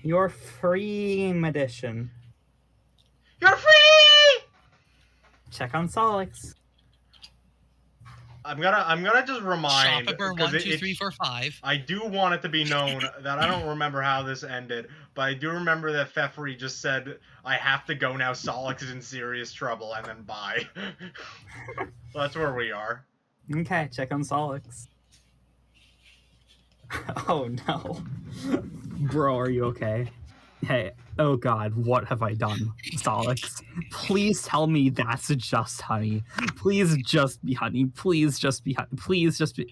Your free edition. You're free! Check on Solix. I'm gonna just remind, Shopper because 1, 2, 3, 4, 5. I do want it to be known that I don't remember how this ended, but I do remember that Pfeffery just said, I have to go now, Solix is in serious trouble, and then bye. That's where we are. Okay, check on Solix. Oh no. Bro, are you okay? Hey, oh god, what have I done? Solix, please tell me that's just honey. Please just be honey. Please just be honey. Please just be...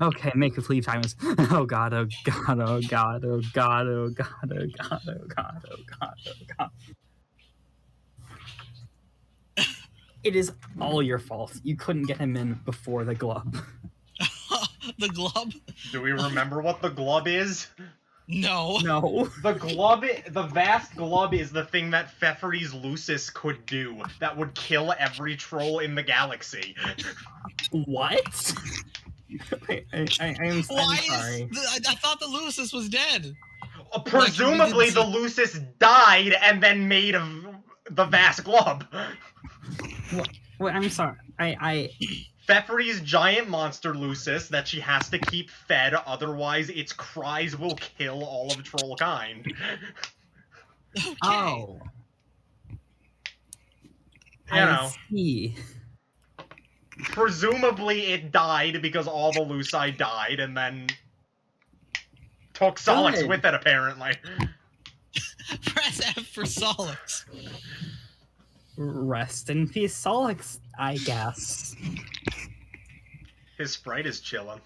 Okay, make it leave times. Oh god, oh god, oh god, oh god, oh god, oh god, oh god, oh god, oh god. It is all your fault. You couldn't get him in before the glove. The glub? Do we remember what the glub is? No. No. The glub, the vast glub is the thing that Pfeffery's Lucis could do that would kill every troll in the galaxy. What? I'm sorry. I thought the Lucis was dead. Presumably the Lucis died and then made of the vast glub. What? I'm sorry. Pfeffery's giant monster Lucis that she has to keep fed, otherwise its cries will kill all of trollkind. Okay. Oh. I see. Presumably it died because all the Luci died and then took Solix Good. with it, apparently. Press F for Solix. Rest in peace, Solix, I guess. His sprite is chilling.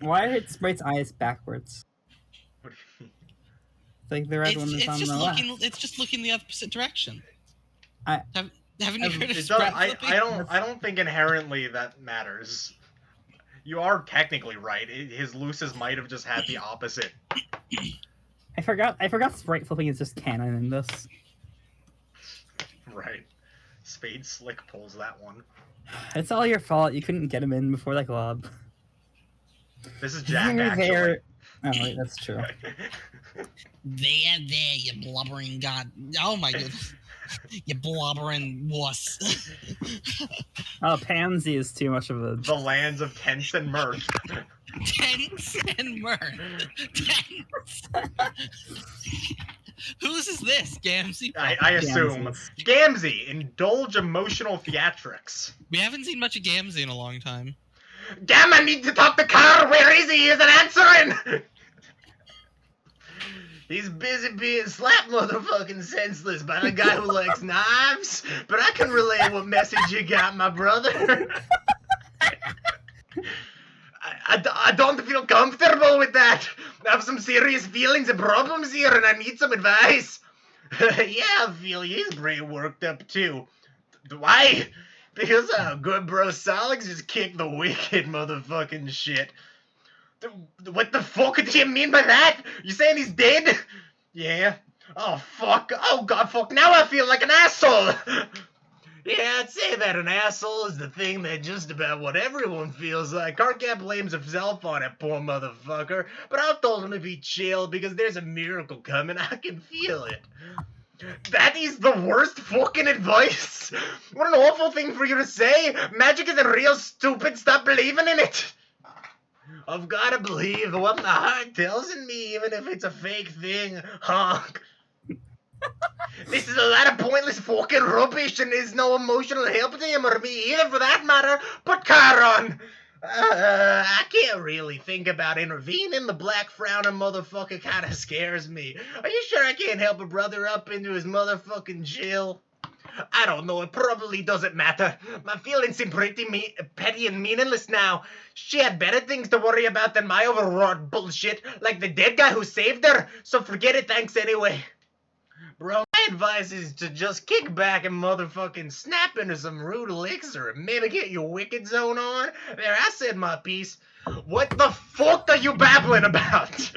Why are Sprite's eyes backwards? What do you mean? Like the red one is on the left. It's just looking the opposite direction. Haven't you heard of It spread does, flipping? I don't think inherently that matters. You are technically right. His Lucis might have just had the opposite. I forgot Sprite flipping is just canon in this. Right. Spade Slick pulls that one. It's all your fault. You couldn't get him in before the club. This is Jack, You're actually. there. Oh, wait, that's true. There, you blubbering god. Oh my goodness. You blubbering wuss. Oh, Pansy is too much of a... The lands of tense and mirth. Tense and mirth. Tense. Whose is this, Gamzee? I assume. Gamzee, indulge emotional theatrics. We haven't seen much of Gamzee in a long time. Damn, I need to talk to Carr! Where is he? He isn't answering! He's busy being slapped motherfucking senseless by the guy who likes knives, but I can relay what message you got, my brother. I don't feel comfortable with that. I have some serious feelings and problems here, and I need some advice. Yeah, I feel he's pretty worked up, too. Why? Because good bro Solix just kicked the wicked motherfucking shit. What the fuck do you mean by that? You saying he's dead? Yeah. Oh, fuck. Oh, God, fuck. Now I feel like an asshole. Yeah, I'd say that an asshole is the thing that just about what everyone feels like. Carcat blames himself on it, poor motherfucker. But I told him if he'd chill because there's a miracle coming. I can feel it. That is the worst fucking advice. What an awful thing for you to say. Magic isn't real, stupid. Stop believing in it. I've gotta believe what my heart tells me, even if it's a fake thing. Honk. This is a lot of pointless fucking rubbish, and there's no emotional help to him or me either, for that matter. Put Charon. I can't really think about intervening. The black frowning motherfucker kind of scares me. Are you sure I can't help a brother up into his motherfucking jail? I don't know, it probably doesn't matter. My feelings seem pretty petty and meaningless now. She had better things to worry about than my overwrought bullshit, like the dead guy who saved her, so forget it, thanks anyway. Bro, my advice is to just kick back and motherfucking snap into some rude elixir and maybe get your wicked zone on. There, I said my piece. What the fuck are you babbling about?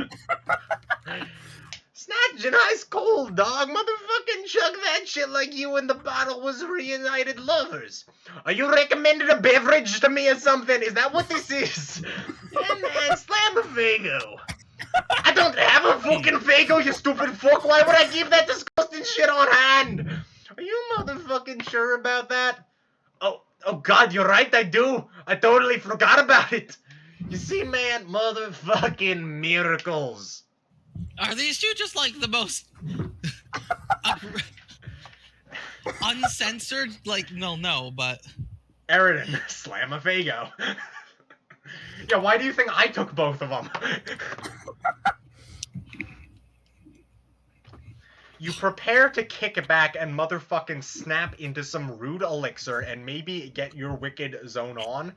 Snatching ice cold, dog. Motherfucking chug that shit like you and the bottle was reunited lovers. Are you recommending a beverage to me or something? Is that what this is? And slam a fago. don't have a fucking Fago, you stupid fuck. Why would I keep that disgusting shit on hand? Are you motherfucking sure about that? Oh God, you're right, I do. I totally forgot about it. You see, man, motherfucking miracles. Are these two just like the most uncensored? Like, no, but Eridan, slam a Fago. Yeah, why do you think I took both of them? You prepare to kick it back and motherfucking snap into some rude elixir and maybe get your wicked zone on.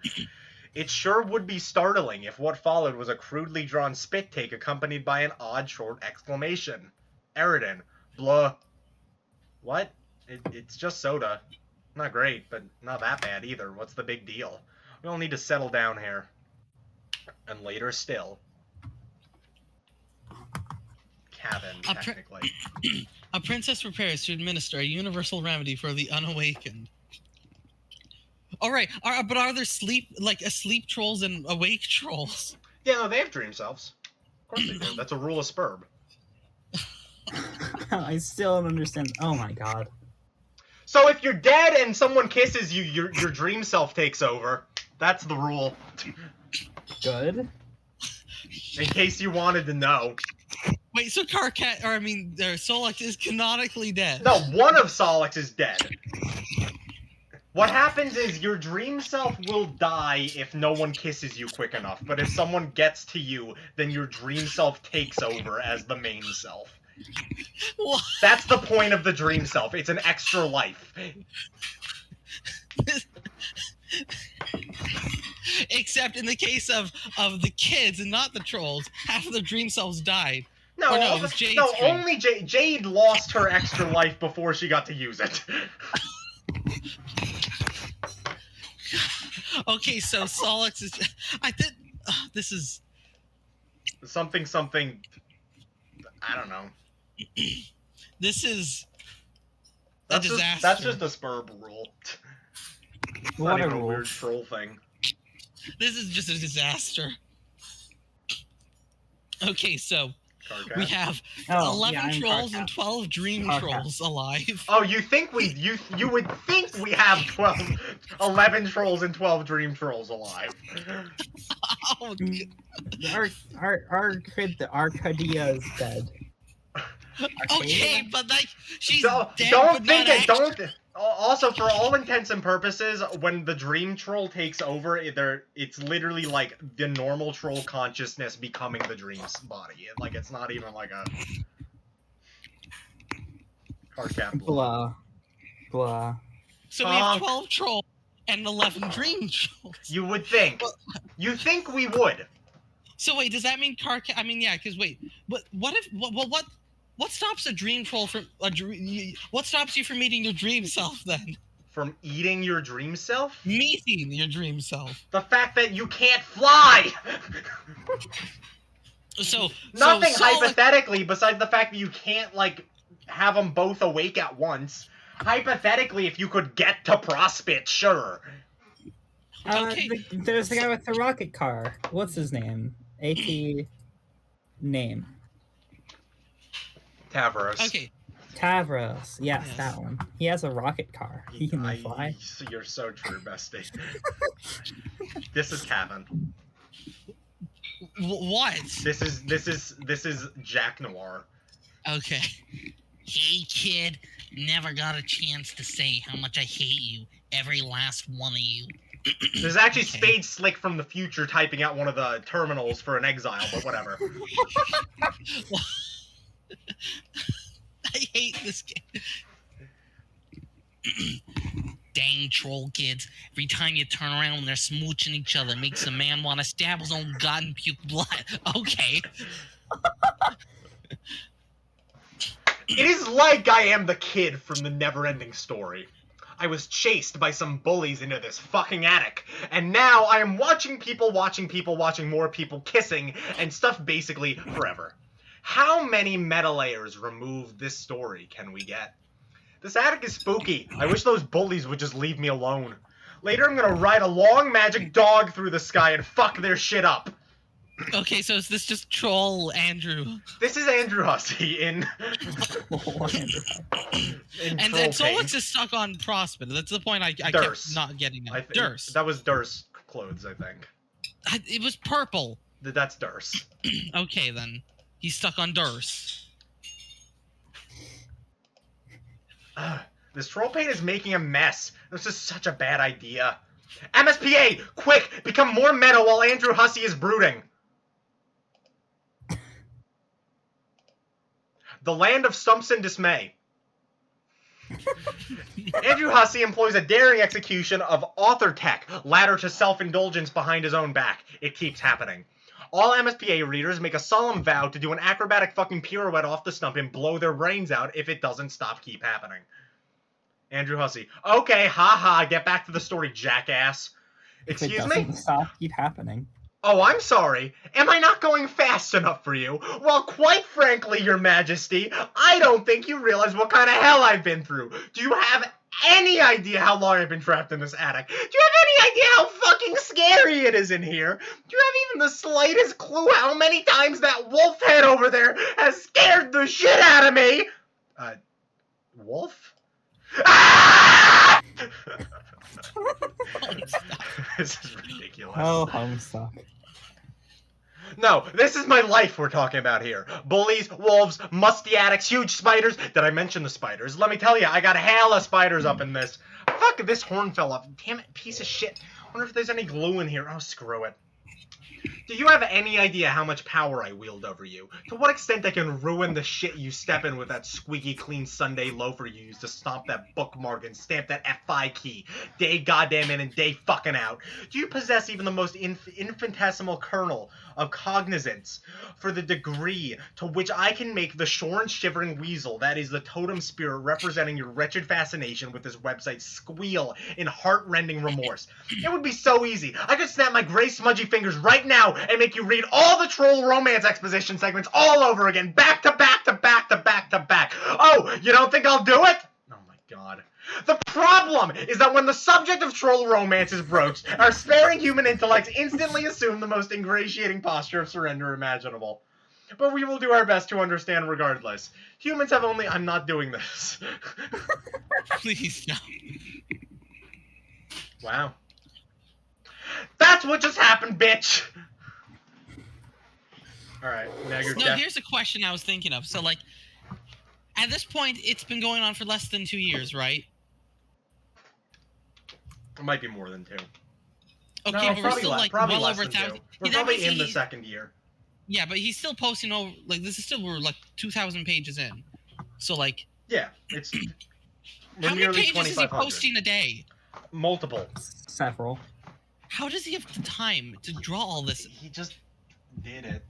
It sure would be startling if what followed was a crudely drawn spit take accompanied by an odd short exclamation. Eridan, blah. What? It's just soda. Not great, but not that bad either. What's the big deal? We all need to settle down here. And later still. Cabin, technically. A princess prepares to administer a universal remedy for the unawakened. All right, but are there asleep trolls and awake trolls? Yeah, no, they have dream selves. Of course they do. That's a rule of Spurb. I still don't understand. Oh my god. So if you're dead and someone kisses you, your dream self takes over. That's the rule. Good. In case you wanted to know. Wait, so Solix is canonically dead. No, one of Solix is dead. What happens is your dream self will die if no one kisses you quick enough, but if someone gets to you, then your dream self takes over as the main self. What? That's the point of the dream self. It's an extra life. Except in the case of the kids and not the trolls, half of the dream selves died. No, Or no, it was Jade's no, dream. only Jade lost her extra life before she got to use it. Okay, so Solix is. I think this is something. I don't know. This is a That's disaster. That's just a Spurb rule. It's not What a even a rule. weird troll thing. This is just a disaster. Okay, so Carcat. we have Oh, 11 yeah, I'm trolls Carcat. and 12 dream Carcat. trolls alive. Oh, you would think we have 11 trolls and 12 dream trolls alive. Oh, Arcadia is dead. okay, but like she's Don't dead. don't but think not it. Don't. Also, for all intents and purposes, when the dream troll takes over, it's literally like the normal troll consciousness becoming the dream's body. Like it's not even like a card cap. Blah. Blah. So we have 12 trolls and 11 dream trolls. You would think. You think we would. So wait, does that mean I mean, yeah, because wait, but what stops a dream troll from what stops you from meeting your dream self then? From eating your dream self? Meeting your dream self. The fact that you can't fly! So Nothing so hypothetically besides the fact that you can't, like, have them both awake at once. Hypothetically, if you could get to Prospit, sure. Okay. There's the guy with the rocket car. What's his name? AT name. Tavros. Okay. Tavros. Yes, Yes. that one. He has a rocket car. He can fly. You're so true, bestie. This is Kevin. What? This is Jack Noir. Okay. Hey kid, never got a chance to say how much I hate you, every last one of you. There's actually Okay. Spade Slick from the future typing out one of the terminals for an exile, but whatever. I hate this game. Dang troll kids. Every time you turn around they're smooching each other. Makes a man want to stab his own god and puke blood. Okay. It is like I am the kid from the Never-Ending Story. I was chased by some bullies into this fucking attic, and now I am watching more people kissing, and stuff basically forever. How many meta layers removed this story can we get? This attic is spooky. I wish those bullies would just leave me alone. Later I'm gonna ride a long magic dog through the sky and fuck their shit up. Okay, so is this just troll Andrew? This is Andrew Hussey in And Troll Solix Paint. is stuck on Prospect. That's the point I kept Durst. not getting I at. think Durst. that was Durst's clothes, I think. It was purple. That's Durst. Okay, then. He's stuck on Durst. This Troll Paint is making a mess. This is such a bad idea. MSPA, quick, become more meta while Andrew Hussey is brooding. The land of stumps and dismay. Andrew Hussey employs a daring execution of author tech, ladder to self-indulgence behind his own back. It keeps happening. All MSPA readers make a solemn vow to do an acrobatic fucking pirouette off the stump and blow their brains out if it doesn't keep happening. Andrew Hussey. Okay, haha, get back to the story, jackass. Excuse it me? doesn't stop, keep happening. Oh, I'm sorry. Am I not going fast enough for you? Well, quite frankly, Your Majesty, I don't think you realize what kind of hell I've been through. Do you have any idea how long I've been trapped in this attic? Do you have any idea how fucking scary it is in here? Do you have even the slightest clue how many times that wolf head over there has scared the shit out of me? Wolf? Ah! This is ridiculous. Oh, Homestuck. No, this is my life we're talking about here. Bullies, wolves, musty attics, huge spiders. Did I mention the spiders? Let me tell you, I got hella spiders up in this. Fuck, this horn fell off. Damn it, piece of shit. I wonder if there's any glue in here. Oh, screw it. Do you have any idea how much power I wield over you? To what extent I can ruin the shit you step in with that squeaky clean Sunday loafer you use to stomp that bookmark and stamp that F5 key day goddamn in and day fucking out? Do you possess even the most infinitesimal kernel of cognizance for the degree to which I can make the shorn shivering weasel, that is the totem spirit representing your wretched fascination with this website, squeal in heart-rending remorse? It would be so easy. I could snap my gray smudgy fingers right now and make you read all the troll romance exposition segments all over again, back to back to back to back to back. Oh, you don't think I'll do it? Oh my god. The problem is that when the subject of troll romance is broached, our sparing human intellects instantly assume the most ingratiating posture of surrender imaginable. But we will do our best to understand regardless. Humans have only... I'm not doing this. Please, no. Wow. That's what just happened, bitch! Alright, now you're No, here's a question I was thinking of. So, like, at this point, it's been going on for less than 2 years, right? It might be more than 2. Okay, No, but we're still, like, well over 1,000. We're probably in the second year. Yeah, but he's still posting over, like, this is still, we're, like, 2,000 pages in. So, like... Yeah, it's... How many pages is he posting a day? Multiple. Several. How does he have the time to draw all this? He just did it.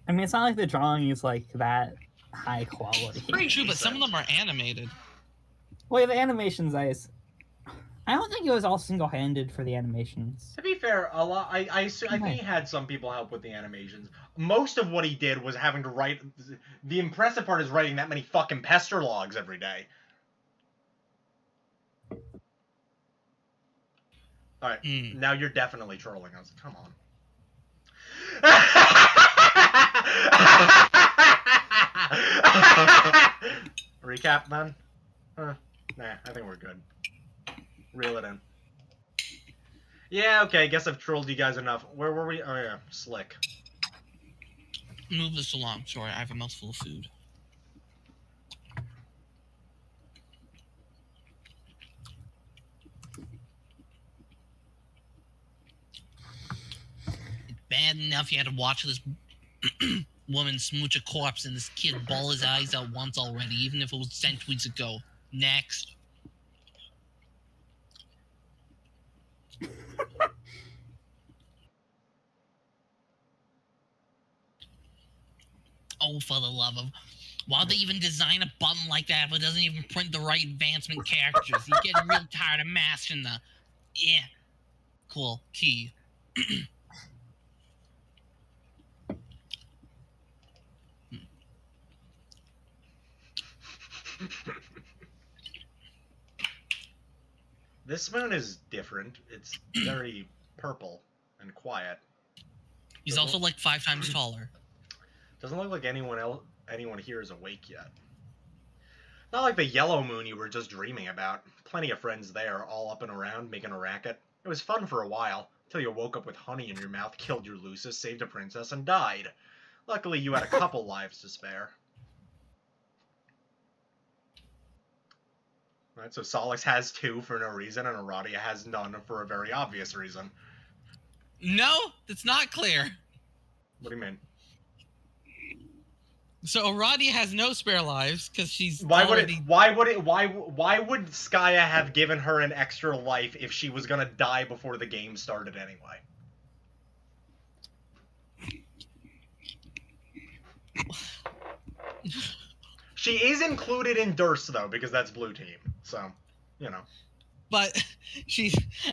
I mean, it's not like the drawing is, like, that high quality. Pretty true, but some of them are animated. Well, the animations, I don't think it was all single-handed for the animations. To be fair, a lot. I think he had some people help with the animations. Most of what he did was having to write. The impressive part is writing that many fucking pester logs every day. All right, now you're definitely trolling us. Come on. Recap, then? Nah, I think we're good. Reel it in. Yeah, okay, guess I've trolled you guys enough. Where were we? Oh, yeah, Slick. Move this along. Sorry, I have a mouthful of food. It's bad enough you had to watch this woman smooch a corpse and this kid bawl his eyes out once already, even if it was centuries ago. Next. Oh, for the love of... Why'd they even design a button like that if it doesn't even print the right advancement characters? He's getting real tired of mashing the... Yeah. Cool. Key. This spoon is different. It's very purple and quiet. He's also like 5 times taller. Doesn't look like anyone here is awake yet. Not like the yellow moon you were just dreaming about. Plenty of friends there, all up and around, making a racket. It was fun for a while, till you woke up with honey in your mouth, killed your Lucis, saved a princess, and died. Luckily, you had a couple lives to spare. Right, so Solix has 2 for no reason, and Aradia has none for a very obvious reason. No, that's not clear. What do you mean? So Aradia has no spare lives because she's Why would Skya have given her an extra life if she was gonna die before the game started anyway? She is included in Durst though, because that's blue team. So, you know. But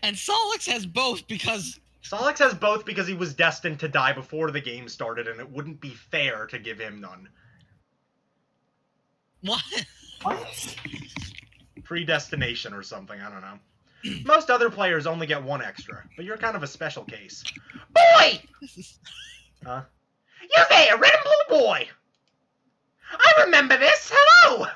and Solix has both because Solix has both because he was destined to die before the game started, and it wouldn't be fair to give him none. What? What? Predestination or something, I don't know. Most other players only get 1 extra, but you're kind of a special case. Boy! Huh? You there, red and blue boy! I remember this! Hello!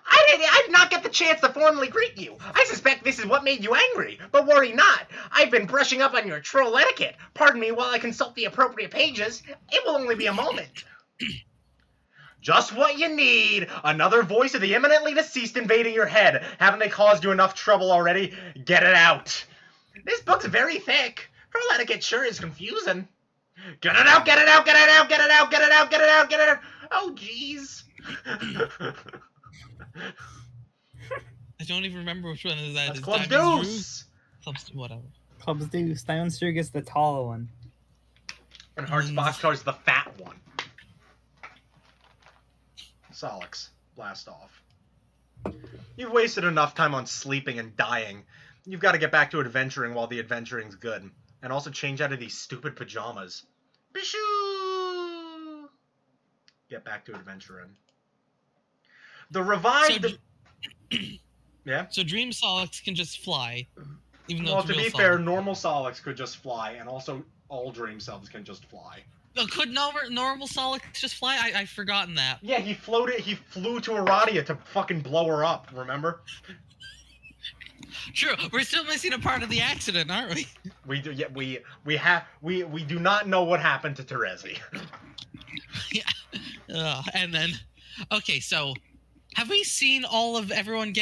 I did not get the chance to formally greet you. I suspect this is what made you angry, but worry not. I've been brushing up on your troll etiquette. Pardon me while I consult the appropriate pages. It will only be a moment. Just what you need. Another voice of the eminently deceased invading your head. Haven't they caused you enough trouble already? Get it out. This book's very thick. Troll etiquette sure is confusing. Get it out, get it out, get it out, get it out, get it out, get it out, get it out. Oh, jeez. I don't even remember which one is that. That's Is Club Diamond's Deuce. Club's whatever. Club's Deuce. Diamond's Drug is the tall one. And Heart's Boxcar's the fat one. Solix, blast off. You've wasted enough time on sleeping and dying. You've got to get back to adventuring while the adventuring's good. And also change out of these stupid pajamas. Bishoo! Get back to adventuring. The revived... Yeah? So Dream Solix can just fly. Even though Well, it's to real be Solix. fair, normal Solix could just fly, and also all Dream Selves can just fly. Could normal Solix just fly? I've forgotten that. Yeah, he flew to Aradia to fucking blow her up, remember? True. We're still missing a part of the accident, aren't we? We do. Yeah, we do not know what happened to Terezi. Yeah. And then, okay, so have we seen all of everyone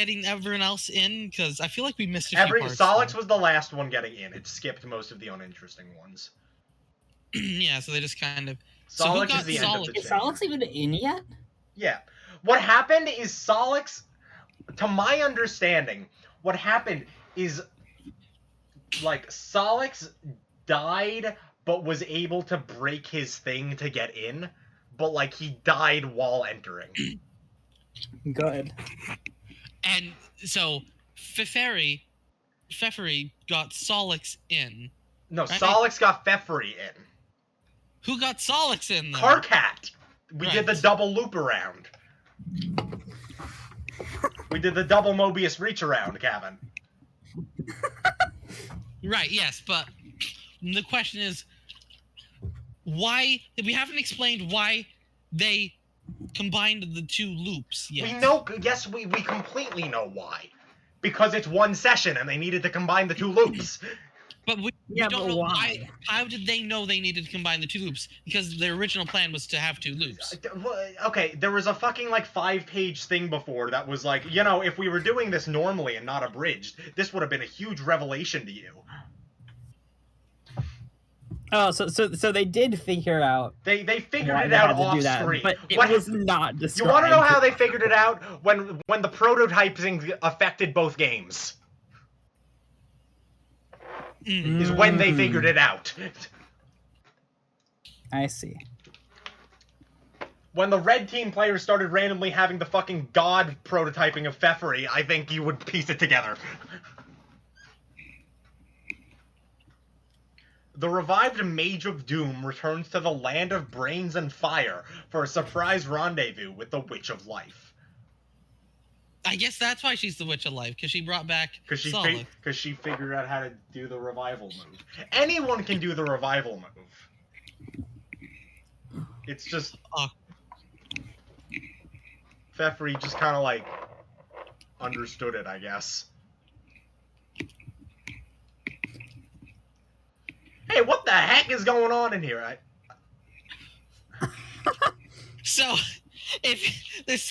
else in? Because I feel like we missed a few parts. Solix was the last one getting in. It skipped most of the uninteresting ones. Yeah, so they just kind of. Solix is the end of the chain. Is Solix even in yet? Yeah. What happened is Solix, to my understanding, what happened is, like, Solix died, but was able to break his thing to get in, but, like, he died while entering. Good. And so, Pfeffery got Solix in. No, Right? Solix got Pfeffery in. Who got Solix in, though? Karkat! We did the Right. double loop around. We did the double Mobius reach around, Kevin. Right, yes, but the question is, why... We haven't explained why they combined the 2 loops yet. We know, yes, we completely know why. Because it's one session and they needed to combine the 2 loops. But we Yeah, don't but know why? How did they know they needed to combine the 2 loops? Because their original plan was to have 2 loops. Okay, there was a fucking, like, 5-page thing before that was like, you know, if we were doing this normally and not abridged, this would have been a huge revelation to you. Oh, so they did figure out They figured why it they out had to off do that, screen. but it What- was not You described. want to know how they figured it out? When the prototyping affected both games. Is when they figured it out. I see. When the red team players started randomly having the fucking god prototyping of Pfeffery, I think you would piece it together. The revived Mage of Doom returns to the Land of Brains and Fire for a surprise rendezvous with the Witch of Life. I guess that's why she's the Witch of Life, because she brought back Because Solix. she figured out how to do the revival move. Anyone can do the revival move. It's just Fefri just kind of like understood it, I guess. Hey, what the heck is going on in here? So, if there's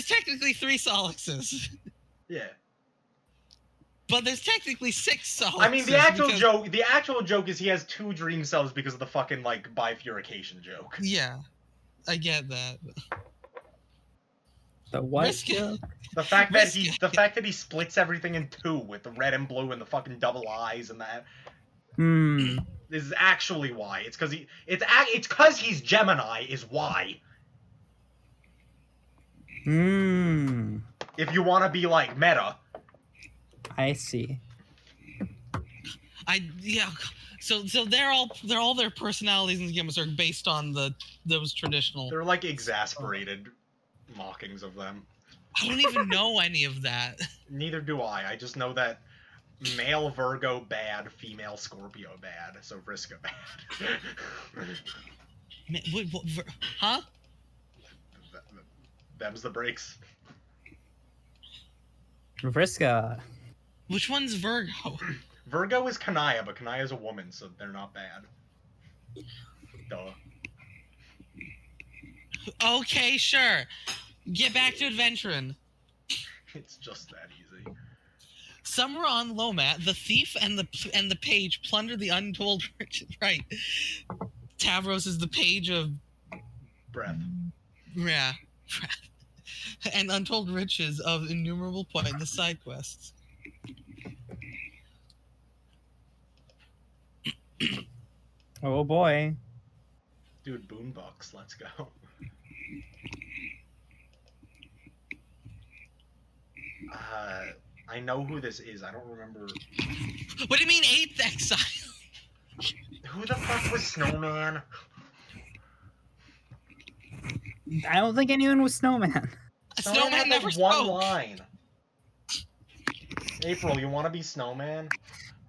technically 3 Solixes. Yeah. But there's technically 6 Solixes. I mean, the actual joke is he has 2 dream selves because of the fucking, like, bifurcation joke. Yeah. I get that. The what joke? The fact that he splits everything in 2 with the red and blue and the fucking double eyes and that. This is actually why. It's because he's Gemini is why. If you want to be like meta. I see. So they're all their personalities in the game are based on those traditional. They're like exasperated mockings of them. I don't even know any of that. Neither do I. I just know that male Virgo bad, female Scorpio bad, so Vriska bad. Huh? Them's the breaks. Vriska. Which one's Virgo? Virgo is Kanaya, but Kanaya's a woman, so they're not bad. Duh. Okay, sure. Get back to adventuring. It's just that easy. Somewhere on Lomat, the thief and the page plunder the untold riches. Right. Tavros is the page of breath. Yeah. And untold riches of innumerable pointless side quests. Oh boy. Dude, boombox, let's go. I know who this is. I don't remember. What do you mean 8th Exile? Who the fuck was Snowman? I don't think anyone was Snowman. Snowman never one spoke. line. April, you want to be Snowman?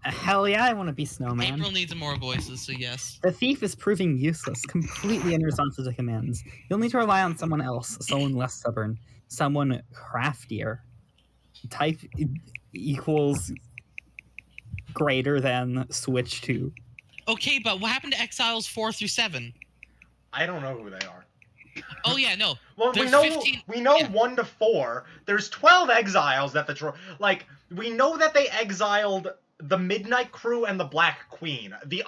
Hell yeah, I want to be Snowman. April needs more voices, so yes. The thief is proving useless, completely unresponsive to commands. You'll need to rely on someone else, someone less stubborn, someone craftier. Type equals greater than switch to. Okay, but what happened to Exiles 4 through 7? I don't know who they are. Oh yeah, no. Well, There's we know yeah. 1 to 4. There's 12 exiles that we know that they exiled the Midnight Crew and the Black Queen. The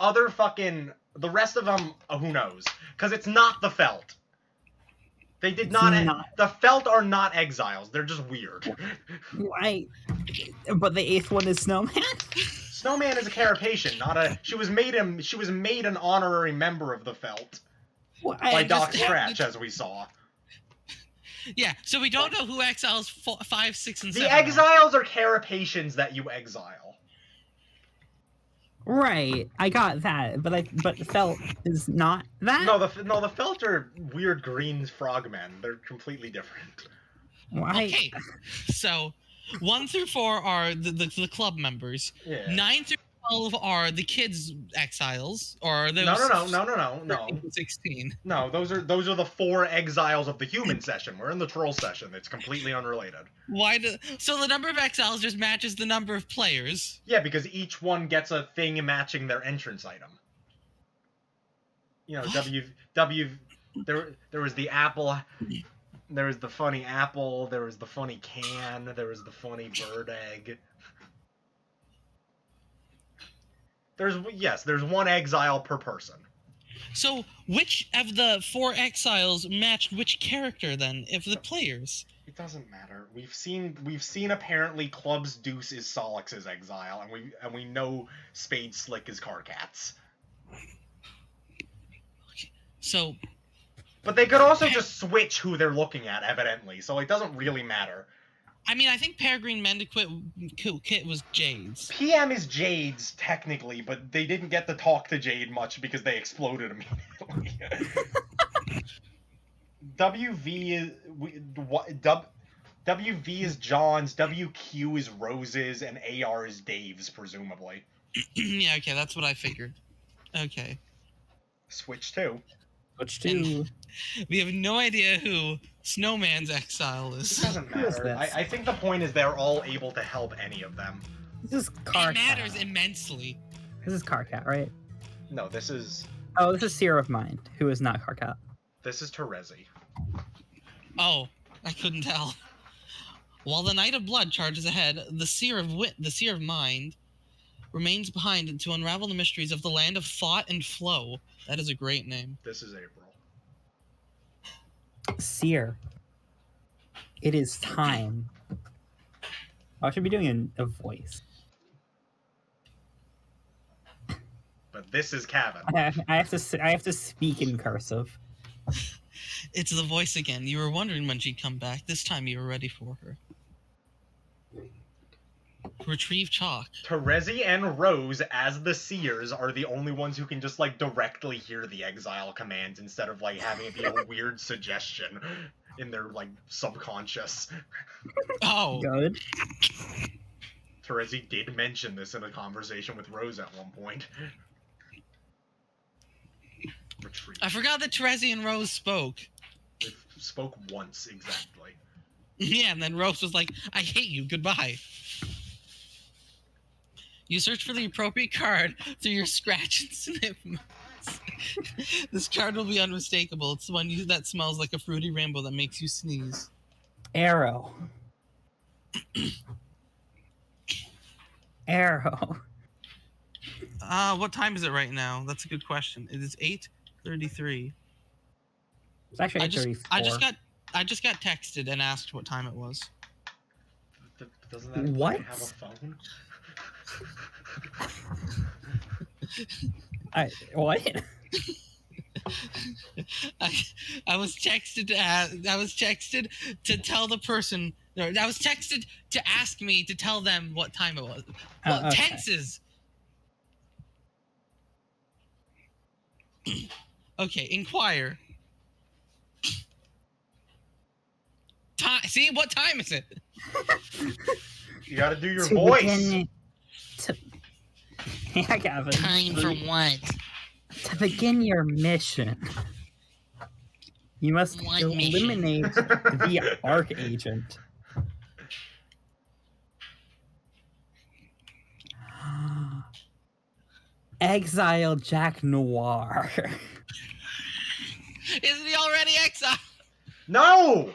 rest of them, who knows? Because it's not the Felt. They did not. The Felt are not exiles. They're just weird. But the 8th one is Snowman. Snowman is a carapacian, not a. She was made an honorary member of the Felt by Doc Scratch, as we saw. Yeah, so we don't know who exiles 5, 6, and 7. The exiles are carapacians that you exile. Right, I got that, but Felt is not that. No, the Felt are weird green frogmen. They're completely different. Why? Okay, so 1 through 4 are the club members. Yeah. 9 through 12 are the kids exiles, or those. No. 16. No, those are the 4 exiles of the human session. We're in the troll session. It's completely unrelated. So the number of exiles just matches the number of players? Yeah, because each one gets a thing matching their entrance item. You know, there was the apple, there was the funny apple, there was the funny can, there was the funny bird egg. There's 1 exile per person. So which of the 4 exiles matched which character then, if the players? It doesn't matter. We've seen apparently Club's Deuce is Solix's exile, and we know Spade Slick is Carcat's. So. But they could also just switch who they're looking at, evidently, so it doesn't really matter. I mean, I think Peregrine Mendicant Kit was Jade's. PM is Jade's, technically, but they didn't get to talk to Jade much because they exploded immediately. WV is... WV is John's, WQ is Rose's, and AR is Dave's, presumably. Yeah, okay, that's what I figured. Okay. Switch 2. Switch to. We have no idea who Snowman's exile It is. doesn't Who is matter. this? I think the point is they're all able to help any of them. This is Car It matters Cat. immensely. This is Car Cat, right? No, this is Oh, this is Seer of Mind, who is not Car Cat. Terezi. Oh, I couldn't tell. While the Knight of Blood charges ahead, the Seer of Mind, remains behind to unravel the mysteries of the land of thought and flow. That is a great name. This is April. Seer. It is time. I should be doing a voice. But this is Kevin. I have to speak in cursive. It's the voice again. You were wondering when she'd come back. This time you were ready for her. Retrieve chalk. Terezi and Rose, as the seers, are the only ones who can just, like, directly hear the exile commands instead of, like, having it be a weird suggestion in their, like, subconscious. Oh. Good. Terezi did mention this in a conversation with Rose at one point. Retrieve. I forgot that Terezi and Rose spoke. They spoke once, exactly. Yeah, and then Rose was like, I hate you, goodbye. You search for the appropriate card through your scratch and sniff modes. This card will be unmistakable. It's the one that smells like a fruity rainbow that makes you sneeze. Arrow. Arrow. What time is it right now? That's a good question. It is 8:33. It's actually I just 34. got texted and asked what time it was. Doesn't that imply What? I have a phone? What? I was texted to tell the person. No, I was texted to ask me to tell them what time it was. Well, Okay. tenses. Okay, inquire. See, what time is it? You gotta do your To voice. begin- Yeah, Gavin. Time for what? To begin your mission, you must What mission? eliminate the Arc Agent. Exile Jack Noir. Isn't he already exiled? No!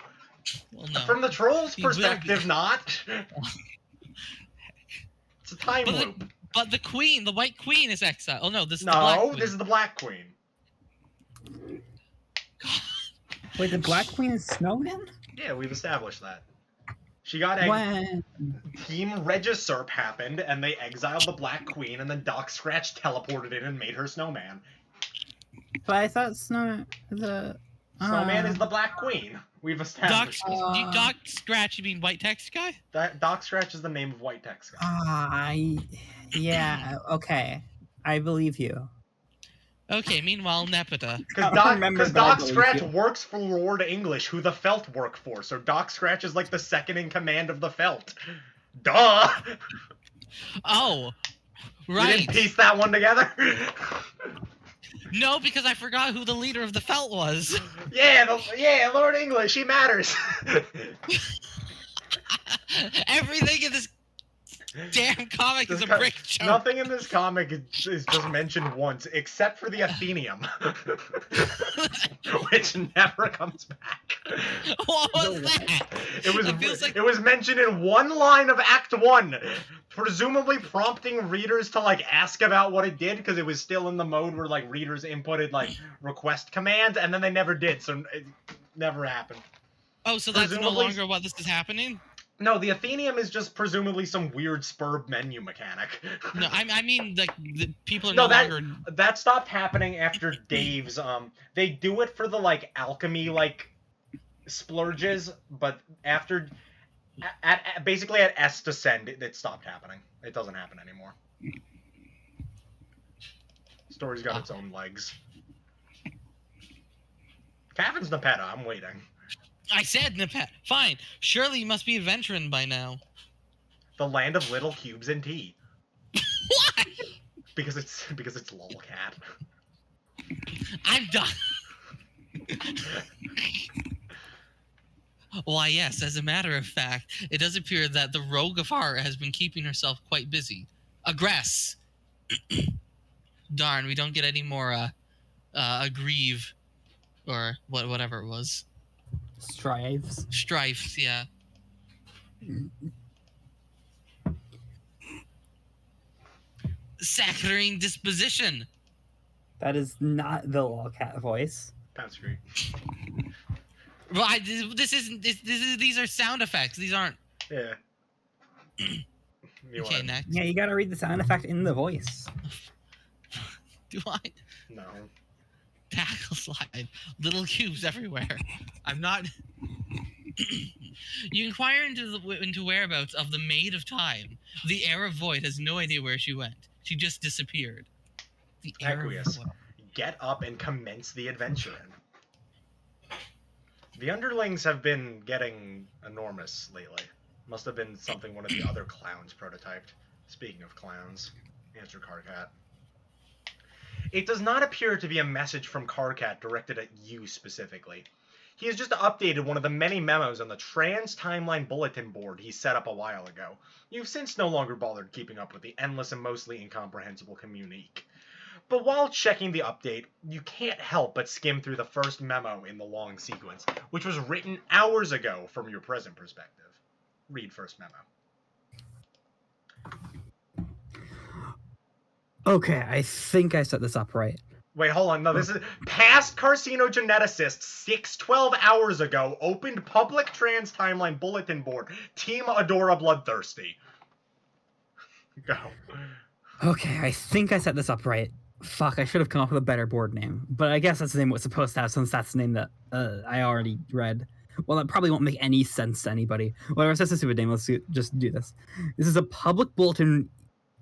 Well, no. From the troll's He will perspective, be. not. It's a time But loop. But the queen, the white queen, is exiled. Oh no, this is the black No, queen. this is the Black Queen. Wait, the Black Queen is Snowman? Yeah, we've established that. She got When? Team Regisurp happened, and they exiled the Black Queen, and then Doc Scratch teleported in and made her Snowman. But I thought Snowman Snowman is the Black Queen. We've established. Doc Scratch, you mean white text guy? Doc Scratch is the name of White Text guy. Yeah, okay. I believe you. Okay, meanwhile, Nepeta. Because I remember, Doc, but I Doc believe Scratch you. works for Lord English, who the Felt work for. So Doc Scratch is like the second in command of the Felt. Duh! Oh, You right. didn't piece that one together? No, because I forgot who the leader of the Felt was. yeah, Lord English, he matters. Everything in this damn comic is a This brick joke. Nothing in this comic is just mentioned once, except for the Athenium, which never comes back. What was that? It was mentioned in one line of Act 1, presumably prompting readers to like ask about what it did, because it was still in the mode where like readers inputted like request commands, and then they never did, so it never happened. Oh, so that's no Presumably- longer what this is happening? No, the Athenium is just presumably some weird Spurb menu mechanic. No, I mean like the people are No, no that longer. that stopped happening after Dave's. They do it for the like alchemy like splurges, but after at basically at S Descend, it stopped happening. It doesn't happen anymore. Story's got its own legs. Cavin's Nepeta. I'm waiting. I said Nepet. Fine. Surely you must be a veteran by now. The land of little cubes and tea. Why? Because it's lolcat. I'm done. Why, yes, as a matter of fact, it does appear that the rogue of heart has been keeping herself quite busy. Aggress. Darn, we don't get any more aggrieve or whatever it was. Strives. Strifes, yeah. Saccharine disposition. That is not the lolcat voice. Pound Street. Well, these are sound effects. These aren't. Yeah. Okay, next. Yeah, you gotta read the sound effect in the voice. Do I? No. Tackle slide. Little cubes everywhere. I'm not. You inquire into whereabouts of the Maid of Time. The Heir of Void has no idea where she went. She just disappeared. The Heir of Aqueous. Void. Get up and commence the adventure. The underlings have been getting enormous lately. Must have been something one of the other clowns prototyped. Speaking of clowns, answer Carcat. It does not appear to be a message from Carcat directed at you specifically. He has just updated one of the many memos on the Trans-Timeline bulletin board he set up a while ago. You've since no longer bothered keeping up with the endless and mostly incomprehensible communique. But while checking the update, you can't help but skim through the first memo in the long sequence, which was written hours ago from your present perspective. Read first memo. Okay, I think I set this up right. Wait, hold on. No, this is past carcinogeneticist 612 hours ago opened public trans timeline bulletin board. Team Adora Bloodthirsty. Go. Okay, I think I set this up right. Fuck, I should have come up with a better board name. But I guess that's the name it was supposed to have, since that's the name that I already read. Well, that probably won't make any sense to anybody. Whatever, that's a stupid name. Let's just do this. This is a public bulletin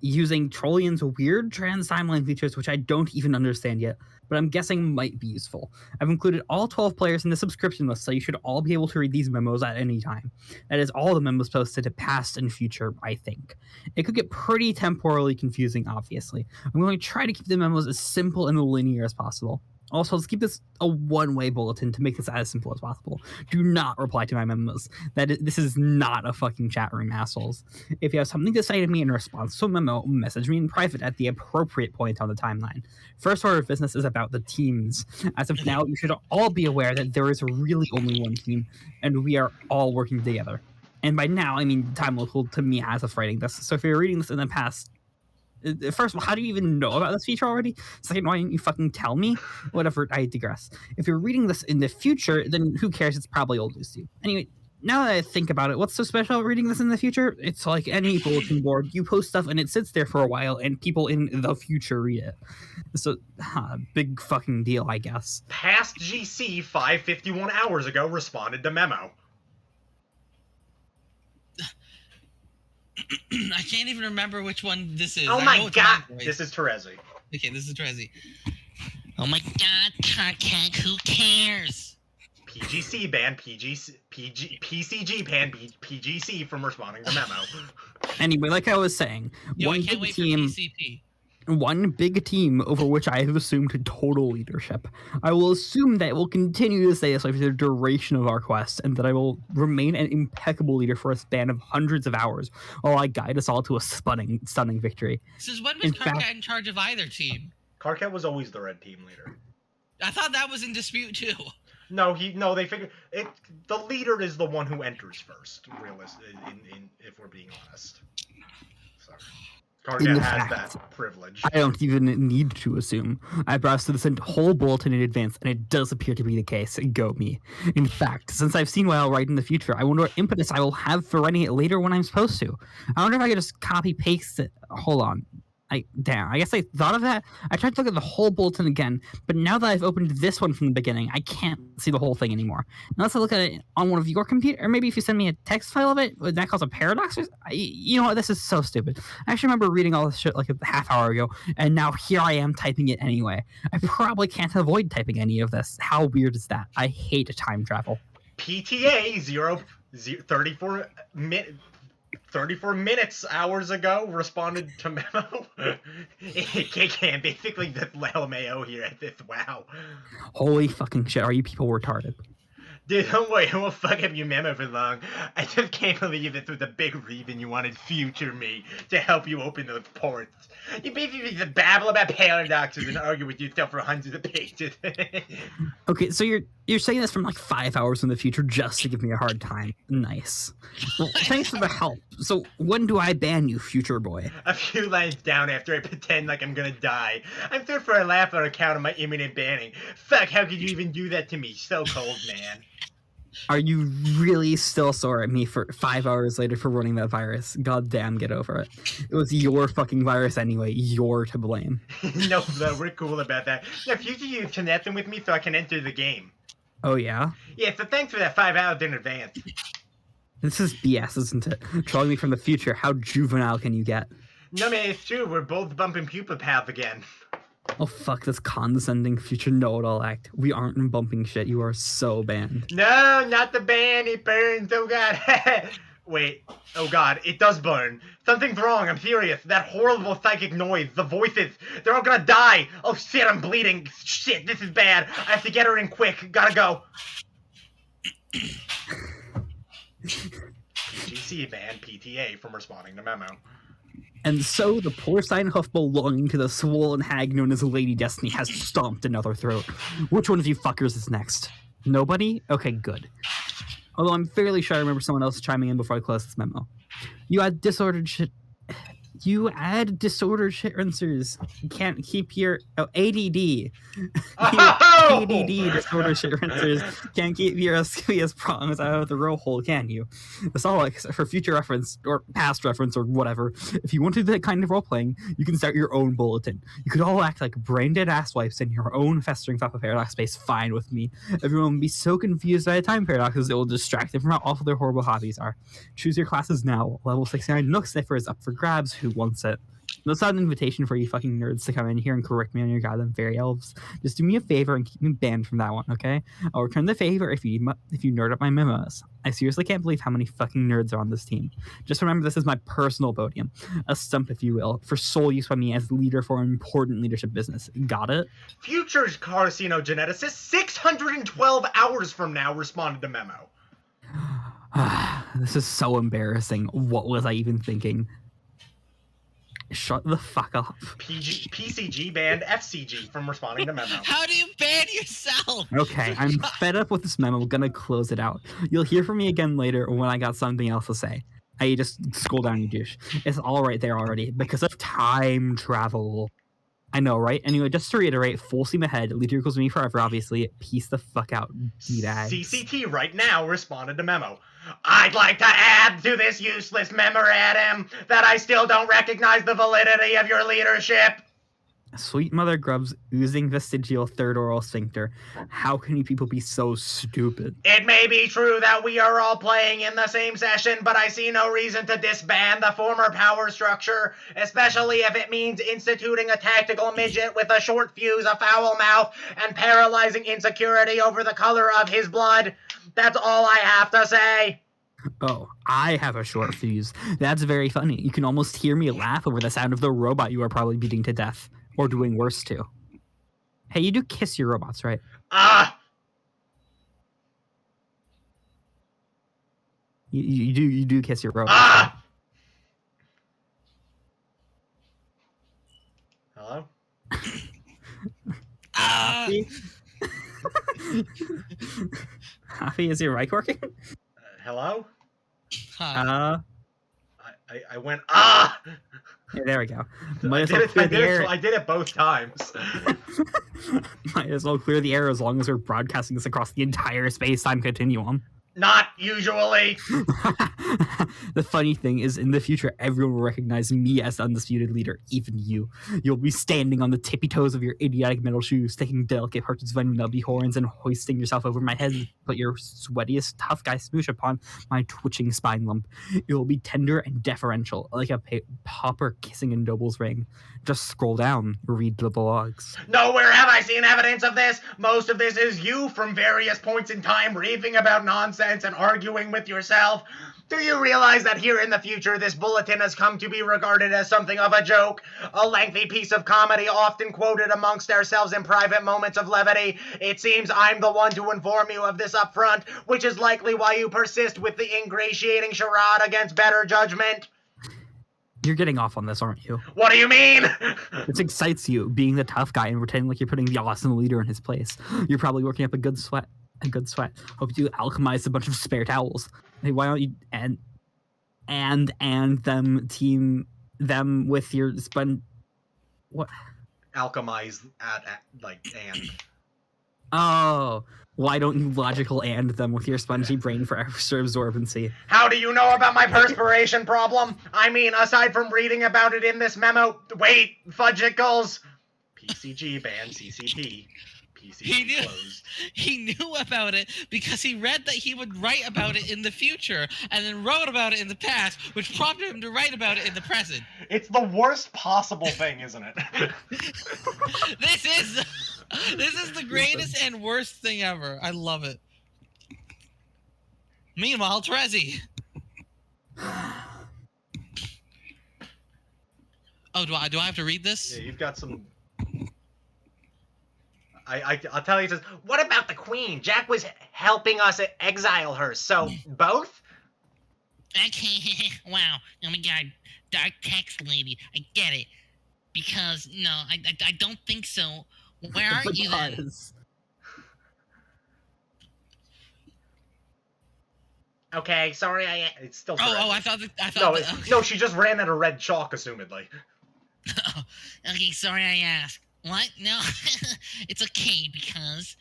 using Trollian's weird trans timeline features, which I don't even understand yet, but I'm guessing might be useful. I've included all 12 players in the subscription list, so you should all be able to read these memos at any time. That is all the memos posted to past and future, I think. It could get pretty temporally confusing, obviously. I'm going to try to keep the memos as simple and linear as possible. Also, let's keep this a one-way bulletin to make this as simple as possible. Do not reply to my memos. This is not a fucking chat room, assholes. If you have something to say to me in response to a memo, message me in private at the appropriate point on the timeline. First order of business is about the teams. As of now, you should all be aware that there is really only one team, and we are all working together. And by now, I mean time local to me as of writing this. So if you're reading this in the past, first of all, how do you even know about this feature already? Second, why didn't you fucking tell me? Whatever, I digress. If you're reading this in the future, then who cares? It's probably old news to you. Anyway, now that I think about it, what's so special about reading this in the future? It's like any bulletin board. You post stuff and it sits there for a while and people in the future read it. So, big fucking deal, I guess. Past GC 551 hours ago responded to memo. I can't even remember which one this is. Oh my god! This is Terezi. Okay, this is Terezi. Oh my god, Carcat, who cares? PGC banned PCG banned PGC from responding to memo. Anyway, like I was saying, Yo, I can't wait for PCP. One big team over which I have assumed total leadership. I will assume that it will continue to stay this way for the duration of our quest, and that I will remain an impeccable leader for a span of hundreds of hours while I guide us all to a stunning victory. Since when was Carcat in charge of either team? Carcat was always the red team leader. I thought that was in dispute too. No, they figured it. The leader is the one who enters first. If we're being honest. Sorry. Carcat has that privilege. I don't even need to assume. I browsed through this whole bulletin in advance, and it does appear to be the case. Go me. In fact, since I've seen what I'll write in the future, I wonder what impetus I will have for writing it later when I'm supposed to. I wonder if I could just copy-paste it. Hold on. I guess I thought of that. I tried to look at the whole bulletin again, but now that I've opened this one from the beginning, I can't see the whole thing anymore. Unless I look at it on one of your computer, or maybe if you send me a text file of it, would that cause a paradox? You know what? This is so stupid. I actually remember reading all this shit like a half hour ago, and now here I am typing it anyway. I probably can't avoid typing any of this. How weird is that? I hate time travel. PTA 34 minutes hours ago responded to memo. Can basically the LMAO here at this. Wow. Holy fucking shit, are you people retarded? Dude, don't worry, I won't fuck up your memo for long. I just can't believe this was a big reason you wanted future me to help you open those ports. You basically just babble about paradoxes and argue with yourself for hundreds of pages. Okay, so you're saying this from like 5 hours in the future just to give me a hard time. Nice. Well, thanks for the help. So when do I ban you, future boy? A few lines down after I pretend like I'm gonna die. I'm through for a laugh on account of my imminent banning. Fuck, how could you even do that to me? So cold, man. Are you really still sore at me for 5 hours later for running that virus? God damn, get over it. It was your fucking virus anyway. You're to blame. No, we're cool about that. Now, future you connecting with me so I can enter the game. Oh, yeah? Yeah, so thanks for that 5 hours in advance. This is BS, isn't it? Trolling me from the future. How juvenile can you get? No, man, it's true. We're both bumping pupa paths again. Oh, fuck this condescending future know-it-all act. We aren't bumping shit. You are so banned. No, not the ban. It burns. Oh, God. Wait. Oh, God. It does burn. Something's wrong. I'm serious. That horrible psychic noise. The voices. They're all gonna die. Oh, shit. I'm bleeding. Shit. This is bad. I have to get her in quick. Gotta go. GC banned PTA from responding to memo. And so the porcine hoof belonging to the swollen hag known as Lady Destiny has stomped another throat. Which one of you fuckers is next? Nobody? Okay, good. Although I'm fairly sure I remember someone else chiming in before I close this memo. You add disordered shit rinsers. You can't keep your ADD. Oh! ADD disordered shit rinsers can't keep your squeeze prongs out of the row hole, can you? That's all for future reference or past reference or whatever. If you want to do that kind of role playing, you can start your own bulletin. You could all act like brain dead asswipes in your own festering Papa Paradox space. Fine with me. Everyone will be so confused by the time paradoxes it will distract them from how awful their horrible hobbies are. Choose your classes now. Level 69 Nook Sniffer is up for grabs. Who wants it? That's not an invitation for you fucking nerds to come in here and correct me on your goddamn fairy elves. Just do me a favor and keep me banned from that one, okay? I'll return the favor if you nerd up my memos. I seriously can't believe how many fucking nerds are on this team. Just remember this is my personal podium, a stump if you will, for sole use by me as leader for an important leadership business. Got it? Future's carcinogeneticist 612 hours from now responded to memo. This is so embarrassing. What was I even thinking? Shut the fuck up. PCG banned FCG from responding to memo. How do you ban yourself? Okay, I'm fed up with this memo. I'm gonna close it out. You'll hear from me again later when I got something else to say. I just scroll down, you douche. It's all right there already because of time travel. I know, right? Anyway, just to reiterate, full steam ahead. Leader equals me forever, obviously. Peace the fuck out, D-bags. CCT right now responded to memo. I'd like to add to this useless memorandum that I still don't recognize the validity of your leadership. Sweet mother grubs oozing vestigial third oral sphincter. How can you people be so stupid? It may be true that we are all playing in the same session, but I see no reason to disband the former power structure, especially if it means instituting a tactical midget with a short fuse, a foul mouth, and paralyzing insecurity over the color of his blood. That's all I have to say. Oh, I have a short fuse. That's very funny. You can almost hear me laugh over the sound of the robot you are probably beating to death. Or doing worse, too. Hey, you do kiss your robots, right? You do kiss your robots. Hello? Happy, is your mic working? Hello? Hi. I went, Yeah, there we go. I did it both times. Might as well clear the air as long as we're broadcasting this across the entire space-time continuum. Not usually. The funny thing is, in the future, everyone will recognize me as the undisputed leader, even you. You'll be standing on the tippy toes of your idiotic metal shoes, taking delicate parts of my nubby horns and hoisting yourself over my head to put your sweatiest tough guy smooch upon my twitching spine lump. It will be tender and deferential, like a pauper kissing a noble's ring. Just scroll down, read the blogs. Nowhere have I seen evidence of this. Most of this is you from various points in time raving about nonsense and arguing with yourself. Do you realize that here in the future, this bulletin has come to be regarded as something of a joke? A lengthy piece of comedy often quoted amongst ourselves in private moments of levity. It seems I'm the one to inform you of this up front, which is likely why you persist with the ingratiating charade against better judgment. You're getting off on this, aren't you? What do you mean? This excites you, being the tough guy and pretending like you're putting the awesome leader in his place. You're probably working up a good sweat. Hope you alchemize a bunch of spare towels. Hey, why don't you and them with your what? Alchemize and. Oh, why don't you logical and them with your spongy brain for extra absorbency? How do you know about my perspiration problem? I mean, aside from reading about it in this memo. Wait, fudgicles. PCG ban CCP. PCG closed. He knew about it because he read that he would write about it in the future and then wrote about it in the past, which prompted him to write about it in the present. It's the worst possible thing, isn't it? This is the greatest and worst thing ever. I love it. Meanwhile, Trezzy. Oh, do I have to read this? Yeah, you've got some. I'll tell you this. What about the queen? Jack was helping us exile her, so both? Okay, wow. Oh my god, dark text lady. I get it. Because, no, I don't think so. Where are you then? Okay, sorry, it's still. I thought. No, she just ran out of red chalk, assumedly. Okay, sorry I asked. What? No, it's okay because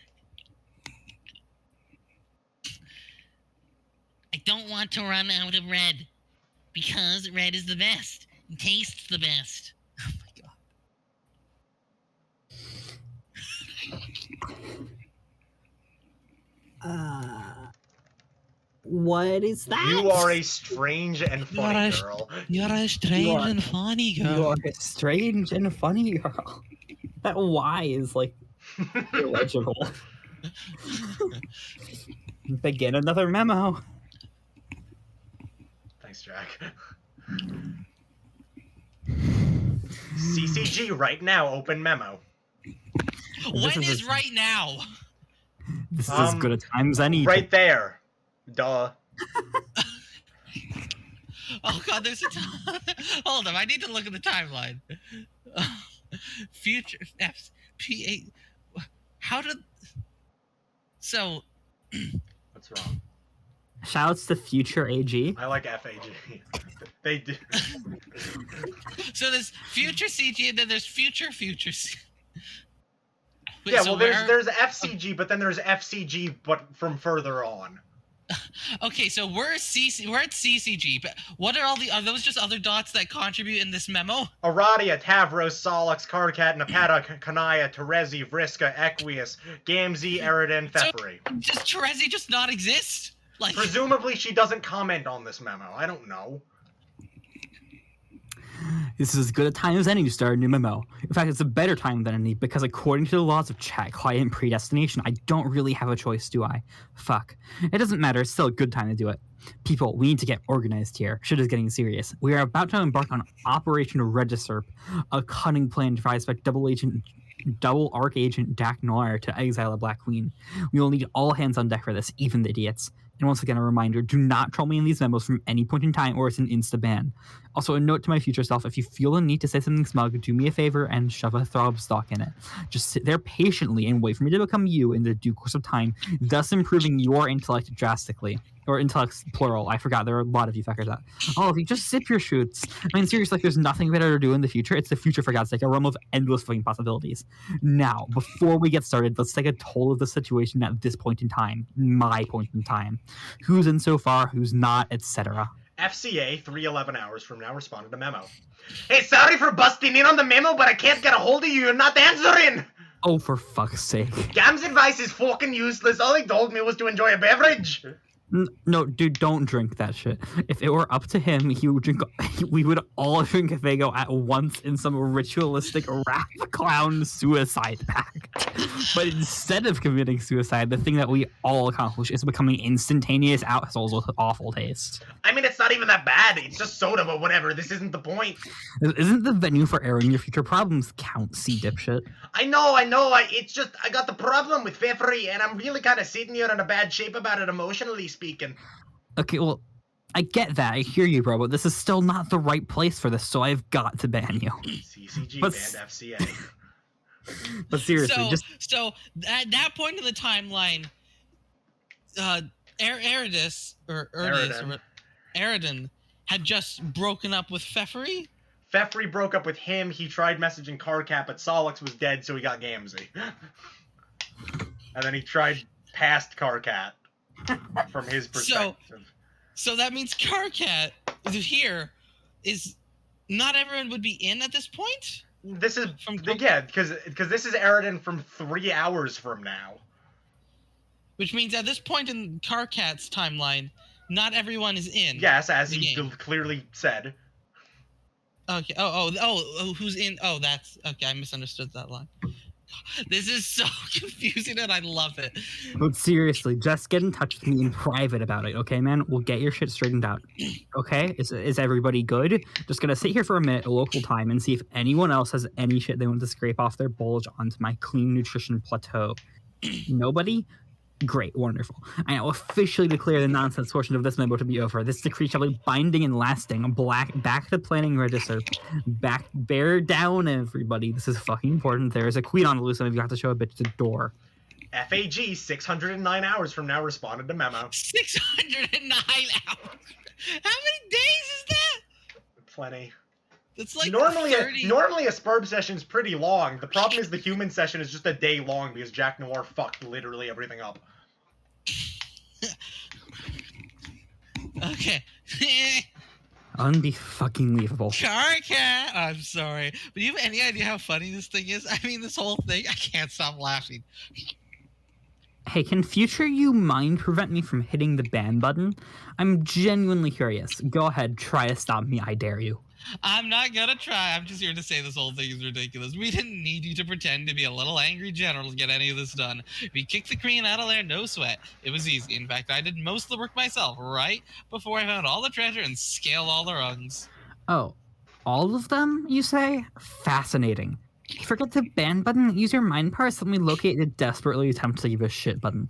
I don't want to run out of red because red is the best. It tastes the best. Oh my god. What is that? You are a strange and funny girl. You're a strange and funny girl. You are a strange and funny girl. That Y is like illegible. Begin another memo. Thanks, Jack. CCG right now, open memo. When is right now? This is as good a time as any. Right there. Duh. Oh god, there's a hold on, I need to look at the timeline. Future F P8. How did? So. What's wrong? Shouts to future AG. I like FAG. They do. So there's future CG and then there's future C. Wait, yeah, so well, there's FCG, but then there's FCG, but from further on. Okay, so we're at CCG, but what are those just other dots that contribute in this memo? Aradia, Tavros, Solix, Cardcat, Napata, Kanaya, Terezi, Vriska, Equius, Gamzee, Eridan, Theferi. So, does Terezi just not exist? Like, presumably she doesn't comment on this memo. I don't know. This is as good a time as any to start a new memo. In fact, it's a better time than any because according to the laws of chat client predestination, I don't really have a choice, do I? Fuck. It doesn't matter, it's still a good time to do it. People, we need to get organized here. Shit is getting serious. We are about to embark on Operation Register, a cunning plan devised by double arc agent Dak Noir to exile a Black Queen. We will need all hands on deck for this, even the idiots. And once again, a reminder, do not troll me in these memos from any point in time or it's an insta-ban. Also, a note to my future self, if you feel the need to say something smug, do me a favor and shove a throb stock in it. Just sit there patiently and wait for me to become you in the due course of time, thus improving your intellect drastically. Or intellects, plural. I forgot. There are a lot of you fuckers out. All of you, just sip your shoots. I mean, seriously, like, there's nothing better to do in the future. It's the future, for God's sake. A realm of endless fucking possibilities. Now, before we get started, let's take a toll of the situation at this point in time. My point in time. Who's in so far, who's not, etc. FCA, 3:11 hours from now, responded to memo. Hey, sorry for busting in on the memo, but I can't get a hold of you. You're not answering. Oh, for fuck's sake. Gam's advice is fucking useless. All he told me was to enjoy a beverage. No, dude, don't drink that shit. If it were up to him, he would drink. We would all drink Fago at once in some ritualistic rap clown suicide pact. But instead of committing suicide, the thing that we all accomplish is becoming instantaneous assholes with awful taste. I mean, it's not even that bad. It's just soda, but whatever. This isn't the point. This isn't the venue for airing your future problems, Count C dipshit. I know. It's just I got the problem with Fefri, and I'm really kind of sitting here in a bad shape about it emotionally speaking. Okay, well, I get that. I hear you, bro, but this is still not the right place for this, so I've got to ban you. CCG But banned FCA. But seriously, So at that point in the timeline, Aridin had just broken up with Fefri. Fefri broke up with him. He tried messaging Carcat, but Solix was dead, so he got Gamzee. And then he tried past Carcat from his perspective. So that means Carcat here is not everyone would be in at this point. This is because this is Aridin from 3 hours from now. Which means at this point in Carcat's timeline, not everyone is in. Yes, as he clearly said. Okay. Who's in? Oh, that's okay. I misunderstood that line. This is so confusing, and I love it. But seriously, just get in touch with me in private about it, okay, man? We'll get your shit straightened out. Okay? Is everybody good? Just gonna sit here for a minute, a local time, and see if anyone else has any shit they want to scrape off their bulge onto my clean nutrition plateau. Nobody? Great, wonderful. I now officially declare the nonsense portion of this memo to be over. This decree shall be binding and lasting. Back to planning register. Bear down, everybody. This is fucking important. There is a queen on the loose, and we've got to show a bitch the door. FAG 609 hours from now responded to memo. 609 hours. How many days is that? Plenty. It's like normally 30. Normally a Spurb session's pretty long. The problem is the human session is just a day long because Jack Noir fucked literally everything up. Okay. Unbe-fucking-believable. Carcat! I'm sorry. But do you have any idea how funny this thing is? I mean, this whole thing, I can't stop laughing. Hey, can future you mind prevent me from hitting the ban button? I'm genuinely curious. Go ahead, try to stop me, I dare you. I'm not gonna try. I'm just here to say this whole thing is ridiculous. We didn't need you to pretend to be a little angry general to get any of this done. We kicked the queen out of there, no sweat. It was easy. In fact, I did most of the work myself, right before I found all the treasure and scaled all the rungs. Oh, all of them, you say? Fascinating. Forget the ban button, use your mind powers to help me locate the desperately attempt to give a shit button.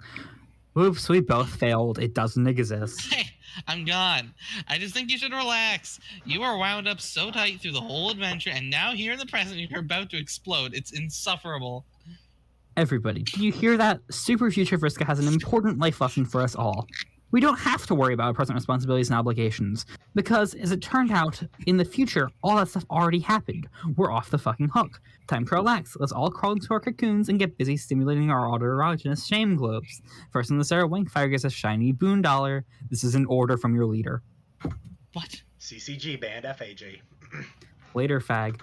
Oops, we both failed. It doesn't exist. Hey, I'm gone. I just think you should relax. You are wound up so tight through the whole adventure, and now here in the present, you're about to explode. It's insufferable. Everybody, do you hear that? Super Future Vriska has an important life lesson for us all. We don't have to worry about our present responsibilities and obligations, because, as it turned out, in the future, all that stuff already happened. We're off the fucking hook. Time to relax. Let's all crawl into our cocoons and get busy stimulating our autoerogenous shame globes. First on the Sarah Wankfire gets a shiny boon dollar. This is an order from your leader. What? CCG banned FAG. Later, fag.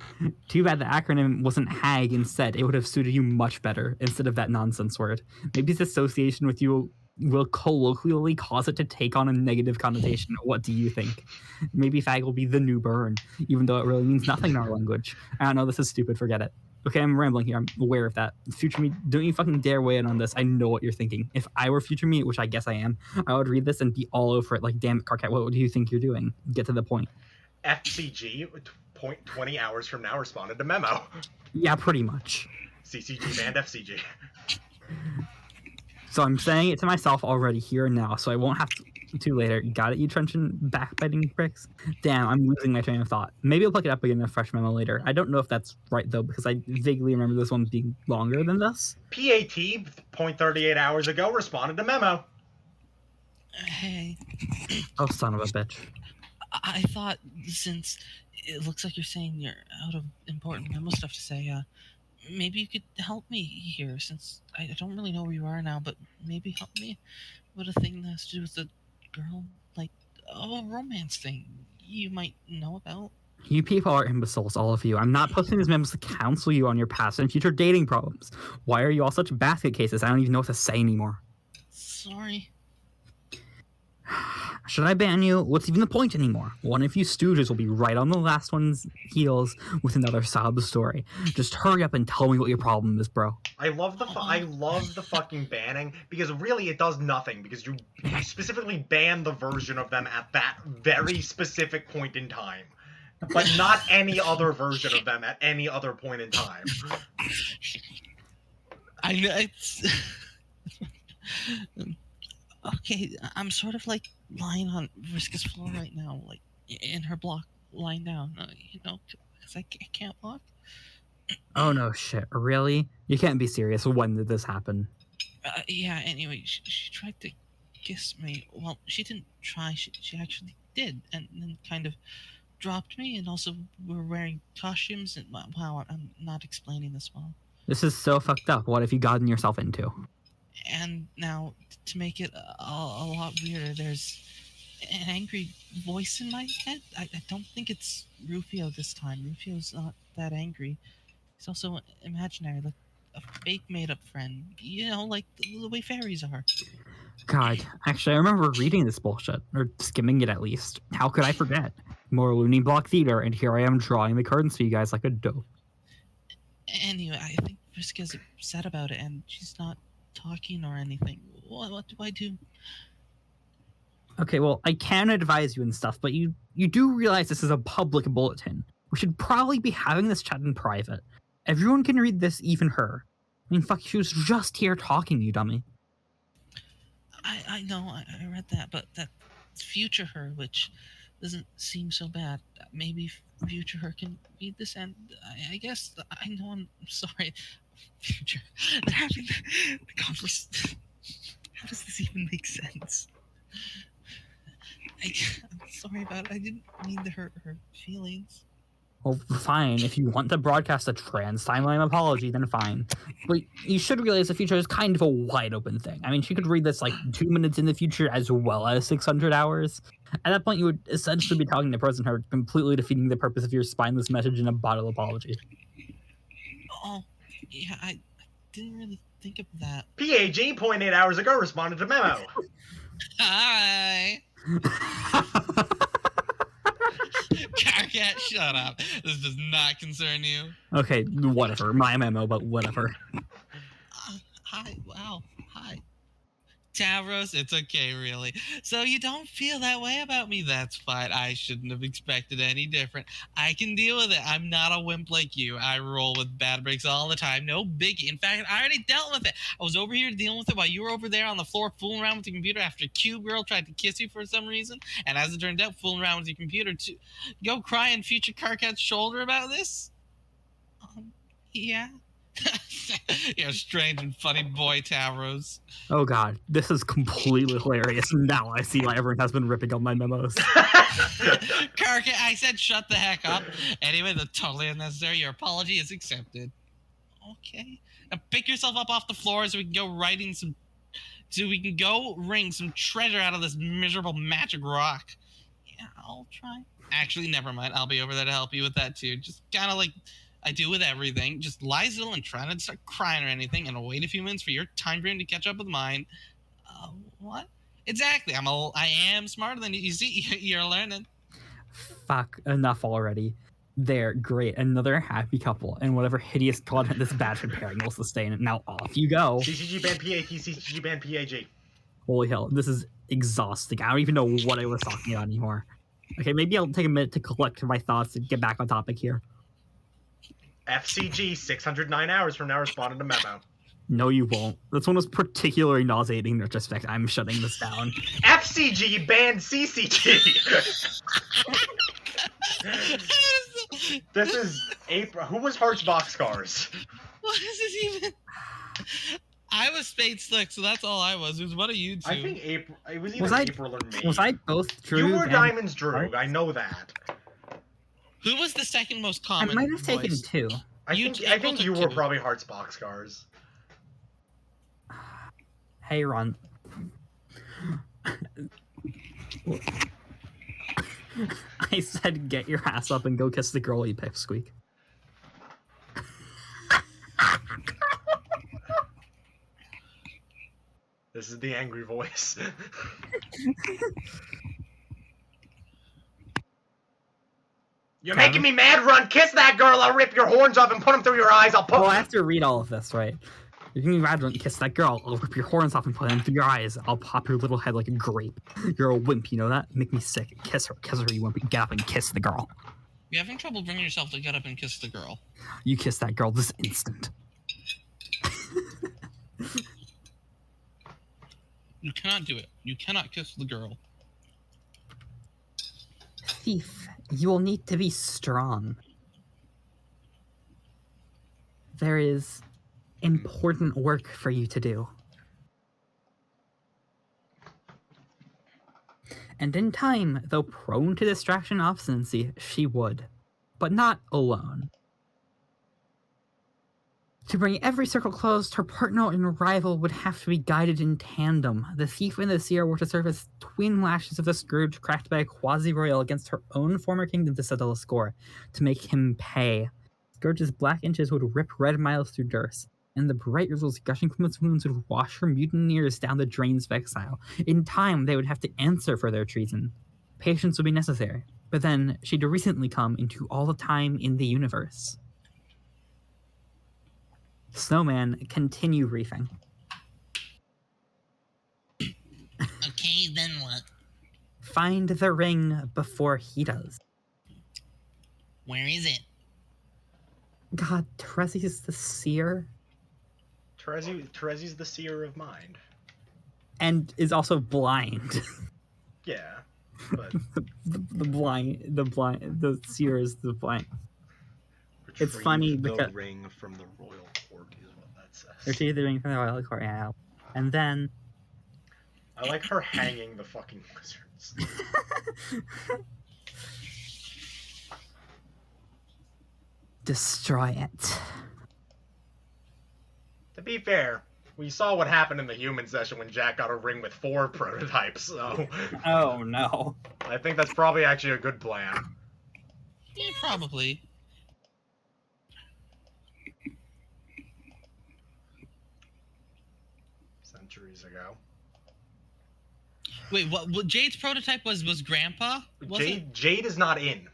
Too bad the acronym wasn't HAG instead. It would have suited you much better instead of that nonsense word. Maybe its association with you will colloquially cause it to take on a negative connotation. What do you think? Maybe fag will be the new burn, even though it really means nothing in our language. I don't know, this is stupid, forget it. Okay, I'm rambling here, I'm aware of that. Future me, don't you fucking dare weigh in on this. I know what you're thinking. If I were future me, which I guess I am, I would read this and be all over it like, damn it, Carcat, what do you think you're doing? Get to the point. FCG, 20 hours from now, responded to memo. Yeah, pretty much. CCG banned FCG. So I'm saying it to myself already here and now, so I won't have to later. Got it, you trenchant backbiting pricks? Damn, I'm losing my train of thought. Maybe I'll pick it up again in a fresh memo later. I don't know if that's right, though, because I vaguely remember this one being longer than this. PAT, 0.38 hours ago, responded to memo. Hey. Oh, son of a bitch. I thought, since it looks like you're saying you're out of important memo stuff to say, maybe you could help me here, since I don't really know where you are now, but maybe help me with a thing that has to do with the girl, like a romance thing you might know about. You people are imbeciles, all of you. I'm not posting these memos to counsel you on your past and future dating problems. Why are you all such basket cases? I don't even know what to say anymore. Sorry. Should I ban you? What's even the point anymore? One of you stooges will be right on the last one's heels with another sob story. Just hurry up and tell me what your problem is, bro. I love the fucking banning, because really it does nothing, because you specifically ban the version of them at that very specific point in time, but not any other version of them at any other point in time. I know it's okay. I'm sort of like lying on Vriska's floor right now, like in her block, lying down. Because I can't walk. Oh no, shit. Really? You can't be serious. When did this happen? Yeah. Anyway, she tried to kiss me. Well, she didn't try. She actually did, and then kind of dropped me. And also, we're wearing costumes. And wow, I'm not explaining this well. This is so fucked up. What have you gotten yourself into? And now, to make it a lot weirder, there's an angry voice in my head. I don't think it's Rufio this time. Rufio's not that angry. He's also imaginary, like a fake made-up friend. Like the way fairies are. God, actually, I remember reading this bullshit, or skimming it at least. How could I forget? More Looney Block theater, and here I am drawing the curtains for you guys like a dope. Anyway, I think Vriska's upset about it, and she's not talking or anything. What do I do? Okay, well, I can advise you and stuff, but you do realize this is a public bulletin. We should probably be having this chat in private. Everyone can read this, even her. I mean, fuck, she was just here talking, you dummy. I know, I read that, but that's future her, which doesn't seem so bad. Maybe future her can read this, and I guess, I know I'm sorry. Future, they're having the conversation. How does this even make sense? I'm sorry about it. I didn't mean to hurt her feelings. Well, fine. If you want to broadcast a trans timeline apology, then fine. But you should realize the future is kind of a wide open thing. I mean, she could read this like 2 minutes in the future as well as 600 hours. At that point, you would essentially be talking to person her, completely defeating the purpose of your spineless message in a bottle apology. Oh, yeah, I didn't really think of that. PAG 0.8 hours ago responded to memo. Hi. Carcat, shut up. This does not concern you. Okay, whatever. My memo, but whatever. Hi, wow, hi. Tavros, it's okay, really. So you don't feel that way about me? That's fine. I shouldn't have expected any different. I can deal with it. I'm not a wimp like you. I roll with bad breaks all the time. No biggie. In fact, I already dealt with it. I was over here dealing with it while you were over there on the floor fooling around with the computer after Cube Girl tried to kiss you for some reason. And as it turned out, fooling around with your computer to go cry on future Carcat's shoulder about this? Yeah. You're a strange and funny boy, Tavros. Oh god, this is completely hilarious. Now I see why everyone has been ripping on my memos. Carcat, I said shut the heck up. Anyway, that's totally unnecessary. Your apology is accepted. Okay. Now pick yourself up off the floor so we can go wring some treasure out of this miserable magic rock. Yeah, I'll try. Actually, never mind. I'll be over there to help you with that too. Just kind of like I do with everything. Just lie still and try not to start crying or anything, and I'll wait a few minutes for your time frame to catch up with mine. What? Exactly. I am smarter than you. You see, you're learning. Fuck, enough already. There, great. Another happy couple, and whatever hideous content this bad pairing will sustain. Now off you go. CCG ban PAT, CCG ban PAG. Holy hell, this is exhausting. I don't even know what I was talking about anymore. Okay, maybe I'll take a minute to collect my thoughts and get back on topic here. FCG 609 hours from now responded to memo. No, you won't. This one was particularly nauseating in retrospect. I'm shutting this down. FCG banned CCG. This is April. Who was Hearts Boxcars? What is this even? I was Spade Slick, so that's all I was. What are you two? I think April. It was either April or May. Was I both Drew? You were and Diamonds Drew. Hearts? I know that. Who was the second most common? I might have taken voice? 2. I think you were probably Hearts Boxcars. Hey, Ron. I said get your ass up and go kiss the girl you picked, Squeak. This is the angry voice. You're making me mad, Run. Kiss that girl. I'll rip your horns off and put them through your eyes. I'll put. Well, I have to read all of this, right? You're gonna rad and kiss that girl. I'll rip your horns off and put them through your eyes. I'll pop your little head like a grape. You're a wimp, you know that? Make me sick. Kiss her, you wimp. Get up and kiss the girl. You're having trouble bringing yourself to get up and kiss the girl. You kiss that girl this instant. You cannot do it. You cannot kiss the girl. Thief, you will need to be strong. There is important work for you to do. And in time, though prone to distraction and obstinacy, she would. But not alone. To bring every circle closed, her partner and rival would have to be guided in tandem. The thief and the seer were to serve as twin lashes of the scourge cracked by a quasi-royal against her own former kingdom to settle a score, to make him pay. Scourge's black inches would rip red miles through Durst, and the bright rizzles gushing from its wounds would wash her mutineers down the drains of exile. In time, they would have to answer for their treason. Patience would be necessary, but then she'd recently come into all the time in the universe. Snowman, continue reefing. Okay, then what? Find the ring before he does. Where is it? God, Terezi's the seer. Terezi's the seer of mind. And is also blind. Yeah, but the seer is the blind. It's funny the because ring from the royal court is what that says. retrieve the ring from the royal court, yeah. And then I like her hanging the fucking wizards. destroy it. To be fair, we saw what happened in the human session when Jack got a ring with 4 prototypes, so Oh no. I think that's probably actually a good plan. Yeah, probably. Centuries ago. Wait, what Jade's prototype was Grandpa? Was it? Jade is not in.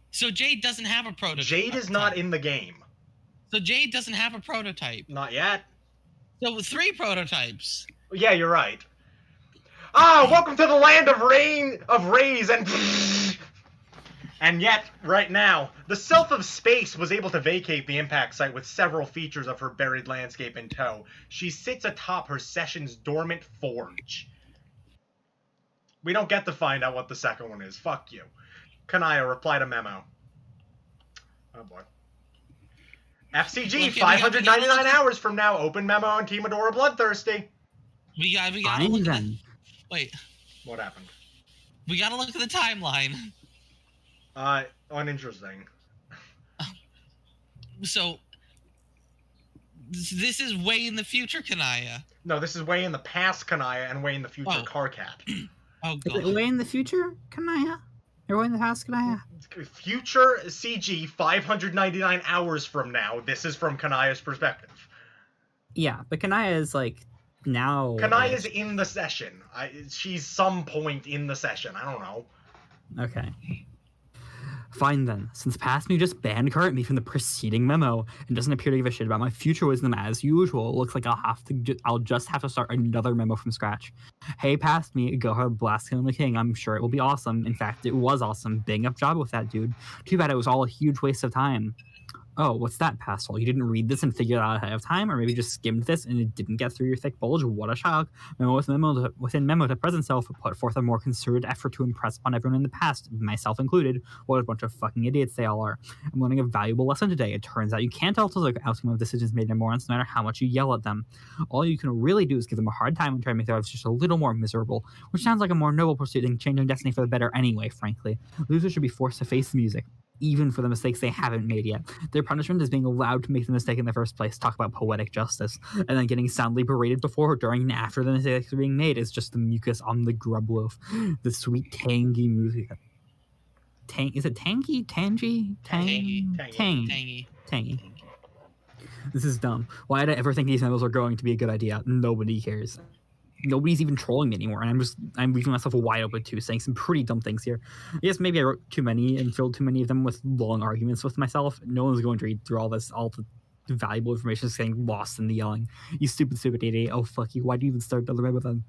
So Jade doesn't have a prototype. Jade is not in the game. So Jade doesn't have a prototype. Not yet. So 3 prototypes. Yeah, you're right. Ah, welcome to the land of rays, and yet, right now, the Sylph of Space was able to vacate the impact site with several features of her buried landscape in tow. She sits atop her session's dormant forge. We don't get to find out what the second one is. Fuck you. Kanaya, reply to memo. Oh boy. FCG, 599 hours from now. Open memo and Team Adora Bloodthirsty. We got Fine then. Wait. What happened? We gotta look at the timeline. Uninteresting. So this is way in the future, Kanaya. No, this is way in the past, Kanaya, and way in the future, Oh. Carcat. Oh Is it god. way in the future, Kanaya? Or way in the past, Kanaya? Future CG, 599 hours from now. This is from Kanaya's perspective. Yeah, but Kanaya is like now. Kanaya's in the session. She's some point in the session. I don't know. Okay. Fine then. Since past me just banned current me from the preceding memo and doesn't appear to give a shit about my future wisdom as usual, it looks like I'll just have to start another memo from scratch. Hey, past me, go ahead, blast killing the king. I'm sure it will be awesome. In fact, it was awesome. Big up job with that, dude. Too bad it was all a huge waste of time. Oh, what's that, Pastel? You didn't read this and figure it out ahead of time? Or maybe just skimmed this and it didn't get through your thick bulge? What a shock. Within memo to present self, put forth a more concerted effort to impress upon everyone in the past, myself included. What a bunch of fucking idiots they all are. I'm learning a valuable lesson today. It turns out you can't alter the outcome of decisions made in morons no matter how much you yell at them. All you can really do is give them a hard time and try to make their lives just a little more miserable, which sounds like a more noble pursuit than changing destiny for the better anyway, frankly. Losers should be forced to face the music, even for the mistakes they haven't made yet. Their punishment is being allowed to make the mistake in the first place. Talk about poetic justice. And then getting soundly berated before, during, and after the mistakes are being made is just the mucus on the grub loaf. The sweet, tangy music. Is it tangy? Tangy? Tangy. Tangy. This is dumb. Why did I ever think these memos are going to be a good idea? Nobody cares. nobody's even trolling me anymore, and I'm leaving myself wide open too, saying some pretty dumb things here. I guess maybe I wrote too many and filled too many of them with long arguments with myself. No one's going to read through all the valuable information is getting lost in the yelling. You stupid idiot. Oh, fuck you. Why do you even start the red with them?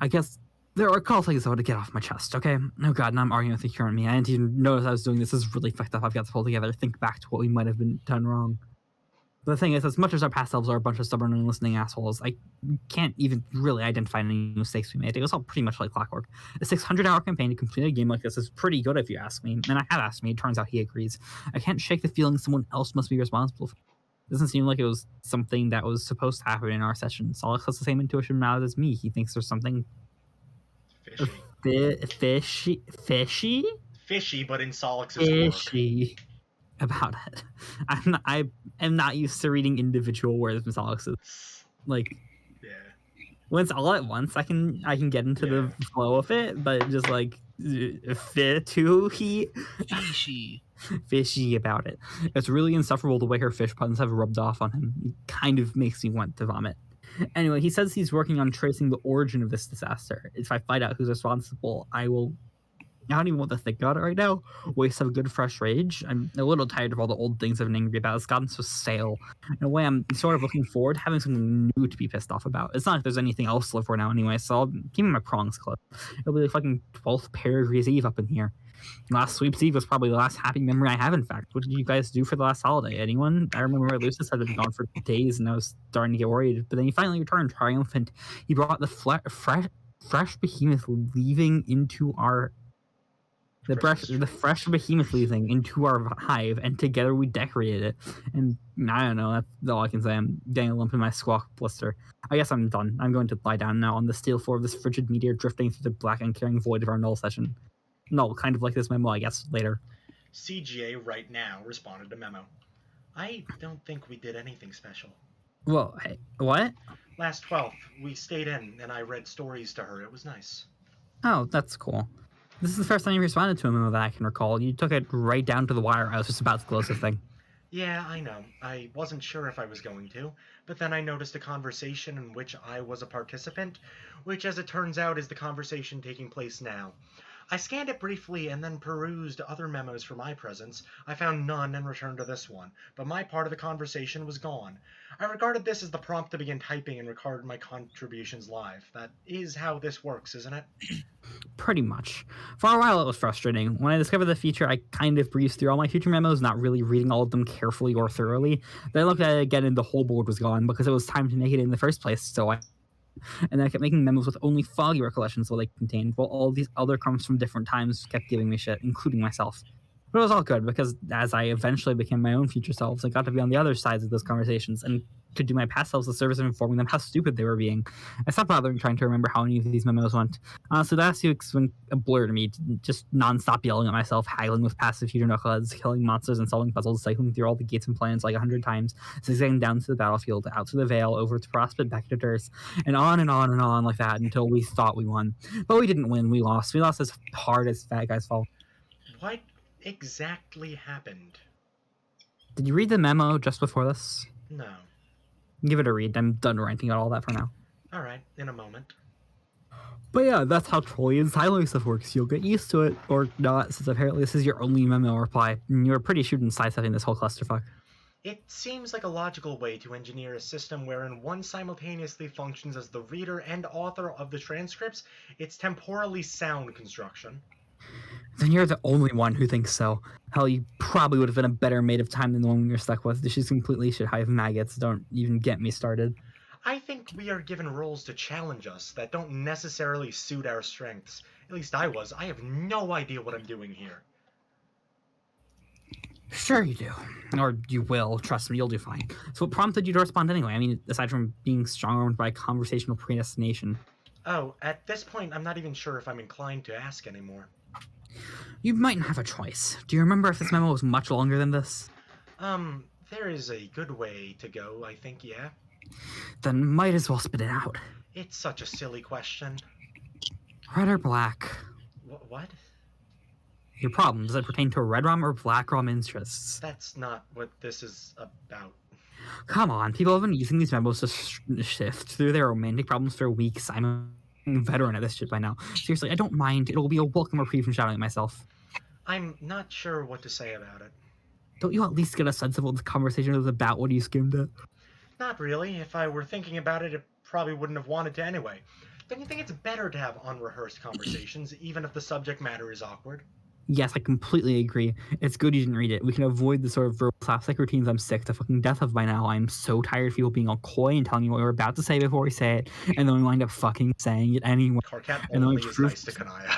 I guess there are a couple things I want to get off my chest, okay? Oh, God, now I'm arguing with the cure on me. I didn't even notice I was doing this. This is really fucked up. I've got to pull together, think back to what we might have been done wrong. But the thing is, as much as our past selves are a bunch of stubborn and listening assholes, I can't even really identify any mistakes we made. It was all pretty much like clockwork. A 600-hour campaign to complete a game like this is pretty good if you ask me. And I have asked me. It turns out he agrees. I can't shake the feeling someone else must be responsible for it. Doesn't seem like it was something that was supposed to happen in our session. Solix has the same intuition now as me. He thinks there's something fishy, but in Solix's fishy about it. I am not used to reading individual words from Solix's. Like, yeah. When it's all at once, I can get into the flow of it, but just like fishy about it. It's really insufferable the way her fish puns have rubbed off on him. It kind of makes me want to vomit. Anyway, he says he's working on tracing the origin of this disaster. If I find out who's responsible, I don't even want to think about it right now. Waste of good fresh rage. I'm a little tired of all the old things I've been angry about. It's gotten so stale. In a way, I'm sort of looking forward to having something new to be pissed off about. It's not like there's anything else to live for now anyway, so I'll keep my prongs closed. It'll be the fucking 12th Perigrees Eve up in here. Last Sweeps Eve was probably the last happy memory I have, in fact. What did you guys do for the last holiday? Anyone? I remember Lucis had been gone for days, and I was starting to get worried. But then he finally returned, triumphant. He brought the fresh behemoth leaving into our... The fresh behemoth leaving into our hive, and together we decorated it. And I don't know, that's all I can say. I'm getting a lump in my squawk blister. I guess I'm done. I'm going to lie down now on the steel floor of this frigid meteor drifting through the black and carrying void of our null session. Null, kind of like this memo, I guess, later. CGA right now responded to memo. I don't think we did anything special. Well, hey, what? Last 12th, we stayed in, and I read stories to her. It was nice. Oh, that's cool. This is the first time you responded to a memo that I can recall. You took it right down to the wire. I was just about to close the thing. Yeah, I know. I wasn't sure if I was going to, but then I noticed a conversation in which I was a participant, which, as it turns out, is the conversation taking place now. I scanned it briefly and then perused other memos for my presence. I found none and returned to this one, but my part of the conversation was gone. I regarded this as the prompt to begin typing and record my contributions live. That is how this works, isn't it? Pretty much. For a while it was frustrating. When I discovered the feature, I kind of breezed through all my future memos, not really reading all of them carefully or thoroughly. Then I looked at it again and the whole board was gone because it was time to make it in the first place, so and I kept making memos with only foggy recollections of what they contained, while all these other crumbs from different times kept giving me shit, including myself. But it was all good, because as I eventually became my own future selves, I got to be on the other sides of those conversations, and could do my past selves the service of informing them how stupid they were being. I stopped bothering trying to remember how any of these memos went. Honestly, the last few weeks went a blur to me, just non-stop yelling at myself, haggling with passive future knuckleheads, killing monsters and solving puzzles, cycling through all the gates and plans like 100 times, zigzagging down to the battlefield, out to the Vale, over to Prospect, back to Durst, and on and on and on like that until we thought we won. But we didn't win, we lost. We lost as hard as Fat Guys Fall. What exactly happened? Did you read the memo just before this? No. Give it a read. I'm done ranting about all that for now. Alright, in a moment. But yeah, that's how trolling and siloing stuff works. You'll get used to it, or not, since apparently this is your only memo reply. And you're pretty shooting sidestepping this whole clusterfuck. It seems like a logical way to engineer a system wherein one simultaneously functions as the reader and author of the transcripts. It's temporally sound construction. Then you're the only one who thinks so. Hell, you probably would have been a better mate of time than the one you're stuck with. This is completely shit hive maggots. Don't even get me started. I think we are given roles to challenge us that don't necessarily suit our strengths. At least I was. I have no idea what I'm doing here. Sure you do. Or you will. Trust me, you'll do fine. So what prompted you to respond anyway? I mean, aside from being strong-armed by conversational predestination. Oh, at this point, I'm not even sure if I'm inclined to ask anymore. You mightn't have a choice. Do you remember if this memo was much longer than this? There is a good way to go, I think, yeah. Then might as well spit it out. It's such a silly question. Red or black? What? Your problem, does it pertain to red rum or black rum interests? That's not what this is about. Come on, people have been using these memos to shift through their romantic problems for weeks. I'm a veteran at this shit by now. Seriously, I don't mind. It'll be a welcome reprieve from shouting at myself. I'm not sure what to say about it. Don't you at least get a sense of what the conversation was about when you skimmed it? Not really. If I were thinking about it, it probably wouldn't have wanted to anyway. Don't you think it's better to have unrehearsed conversations, even if the subject matter is awkward? Yes, I completely agree. It's good you didn't read it. We can avoid the sort of verbal slapstick routines I'm sick to fucking death of by now. I'm so tired of people being all coy and telling you what we're about to say before we say it, and then we wind up fucking saying it anyway. Karkat And then only we is prove- nice to Kanaya.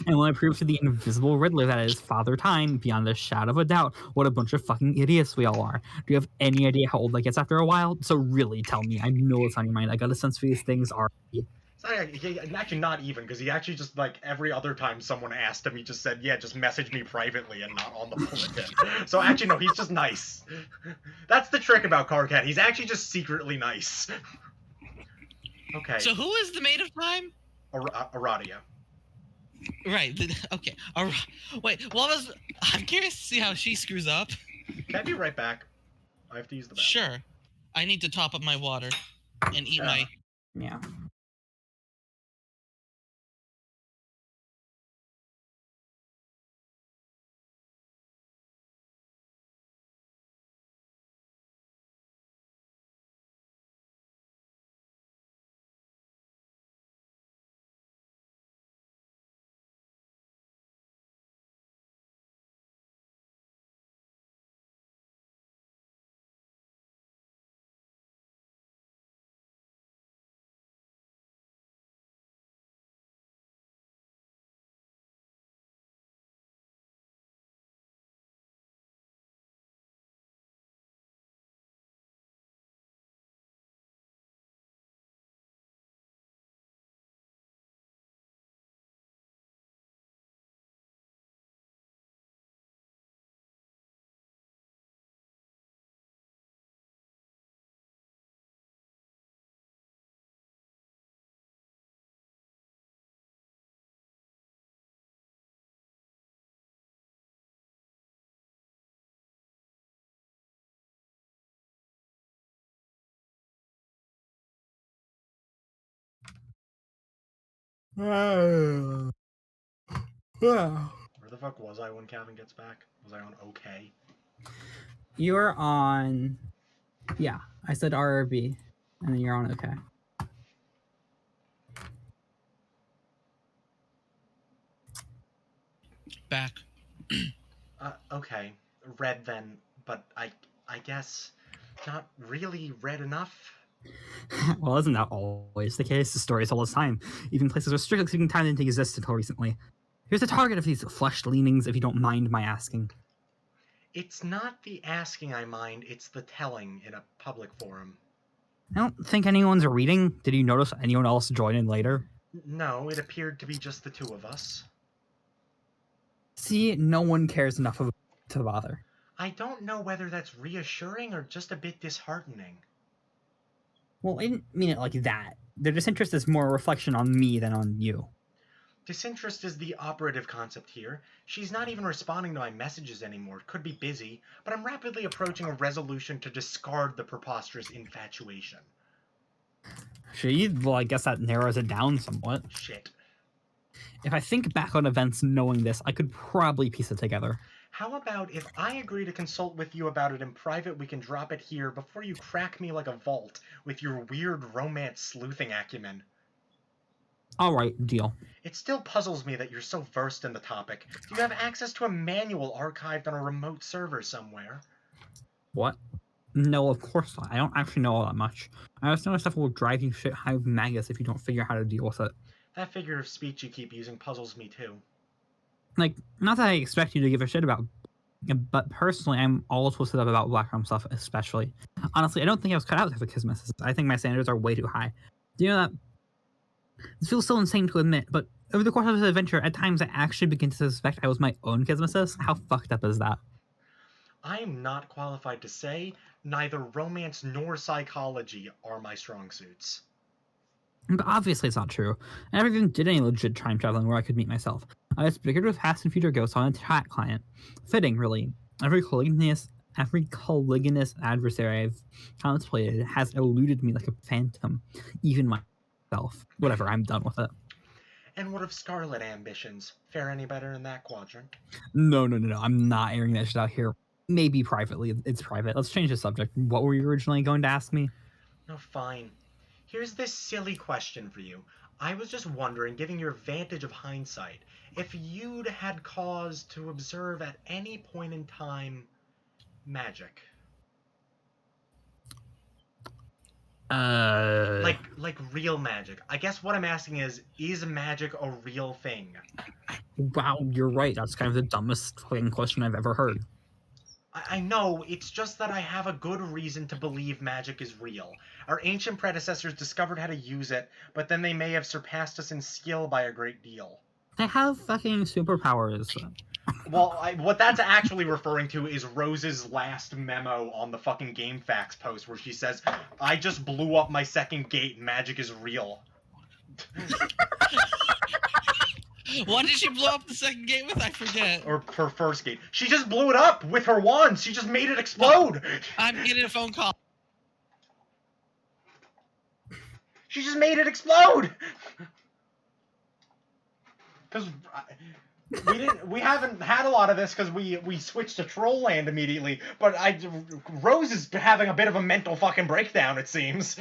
And when I prove to the invisible Riddler that it is Father Time, beyond a shadow of a doubt, what a bunch of fucking idiots we all are. Do you have any idea how old that gets after a while? So really, tell me. I know it's on your mind. I got a sense for these things are... Actually, not even, because he actually just, like, every other time someone asked him, he just said, yeah, just message me privately and not on the bulletin. So actually, no, he's just nice. That's the trick about Karkat. He's actually just secretly nice. Okay. So who is the Maid of Time? Aradia. Right. Okay. Wait. I'm curious to see how she screws up. Can I be right back? I have to use the bathroom. Sure. I need to top up my water and eat my. Yeah. Where the fuck was I when Calvin gets back? Was I on okay? You're on... Yeah, I said RRB, and then you're on okay. Back. Okay. Red then, but I guess not really red enough. Well, isn't that always the case? The stories all the time. Even places where strictly speaking time didn't exist until recently. Here's the target of these fleshed leanings, if you don't mind my asking. It's not the asking I mind, it's the telling in a public forum. I don't think anyone's reading. Did you notice anyone else join in later? No, it appeared to be just the two of us. See, no one cares enough to bother. I don't know whether that's reassuring or just a bit disheartening. Well, I didn't mean it like that. Their disinterest is more a reflection on me than on you. Disinterest is the operative concept here. She's not even responding to my messages anymore. Could be busy, but I'm rapidly approaching a resolution to discard the preposterous infatuation. Well, I guess that narrows it down somewhat. Shit. If I think back on events knowing this, I could probably piece it together. How about if I agree to consult with you about it in private, we can drop it here before you crack me like a vault with your weird romance sleuthing acumen? Alright, deal. It still puzzles me that you're so versed in the topic. Do you have access to a manual archived on a remote server somewhere? What? No, of course not. I don't actually know all that much. I just know stuff will drive you shit high maggots if you don't figure out how to deal with it. That figure of speech you keep using puzzles me too. Like, not that I expect you to give a shit about, but personally, I'm all twisted up about Black Realm stuff, especially. Honestly, I don't think I was cut out to have a kismet. I think my standards are way too high. Do you know that? This feels so insane to admit, but over the course of this adventure, at times I actually begin to suspect I was my own kismesis. How fucked up is that? I am not qualified to say. Neither romance nor psychology are my strong suits. But obviously it's not true. I never even did any legit time traveling where I could meet myself. I just bickered with past and future ghosts on a chat client. Fitting, really. Every colleague Every colligonous adversary I've contemplated has eluded me like a phantom, even myself. Whatever, I'm done with it. And what of Scarlet ambitions? Fare any better in that quadrant? No. I'm not airing that shit out here. Maybe privately. It's private. Let's change the subject. What were you originally going to ask me? No, fine. Here's this silly question for you. I was just wondering, giving your vantage of hindsight, if you'd had cause to observe at any point in time magic. Like real magic. I guess what I'm asking is magic a real thing? Wow, you're right. That's kind of the dumbest fucking question I've ever heard. I know, it's just that I have a good reason to believe magic is real. Our ancient predecessors discovered how to use it, but then they may have surpassed us in skill by a great deal. They have fucking superpowers. Well, what that's actually referring to is Rose's last memo on the fucking GameFAQs post where she says, I just blew up my second gate, magic is real. What did she blow up the second gate with? I forget. Or her first gate. She just blew it up with her wand. She just made it explode. I'm getting a phone call. She just made it explode. Because we haven't had a lot of this because we switched to Troll Land immediately. But Rose is having a bit of a mental fucking breakdown, it seems.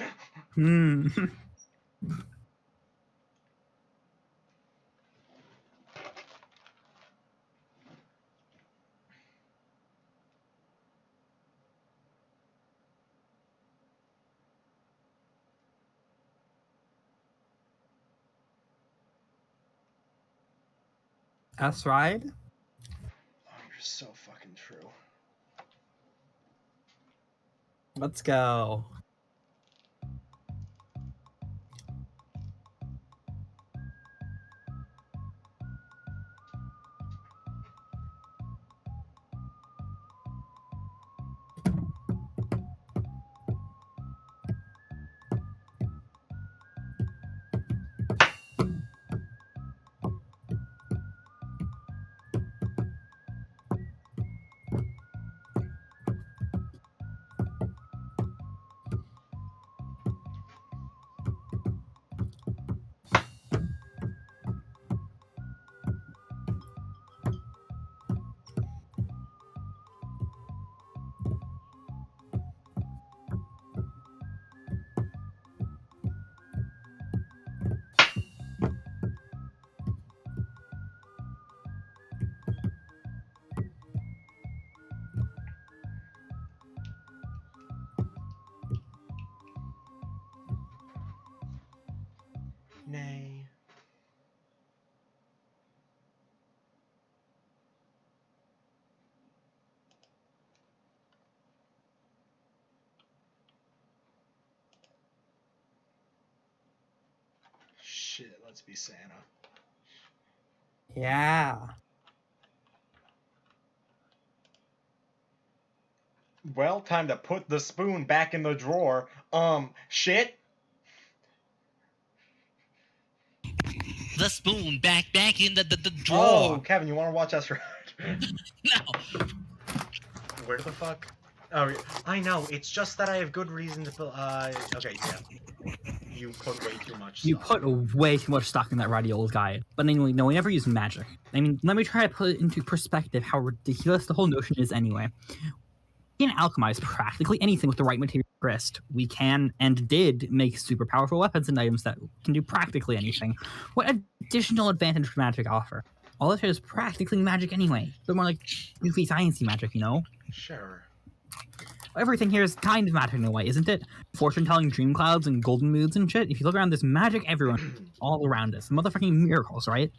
That's right. Oh, you're so fucking true. Let's go. Nay. Shit, let's be Santa. Yeah. Well, time to put the spoon back in the drawer. Shit. The spoon back in the drawer. Oh, Kevin, you want to watch us ride? No. Where the fuck? Oh, I know. It's just that I have good reason to. Okay, yeah. You put way too much. You stock. put way too much stock in that ratty old guy. But anyway, no, we never use magic. I mean, let me try to put it into perspective how ridiculous the whole notion is anyway. We can alchemize practically anything with the right material grist. We can and did make super powerful weapons and items that can do practically anything. What additional advantage would magic offer? All of it is practically magic anyway, but more like goofy sciencey magic, you know? Sure. Everything here is kind of magic in a way, isn't it? Fortune-telling dream clouds and golden moods and shit. If you look around, there's magic everywhere, all around us. Motherfucking miracles, right?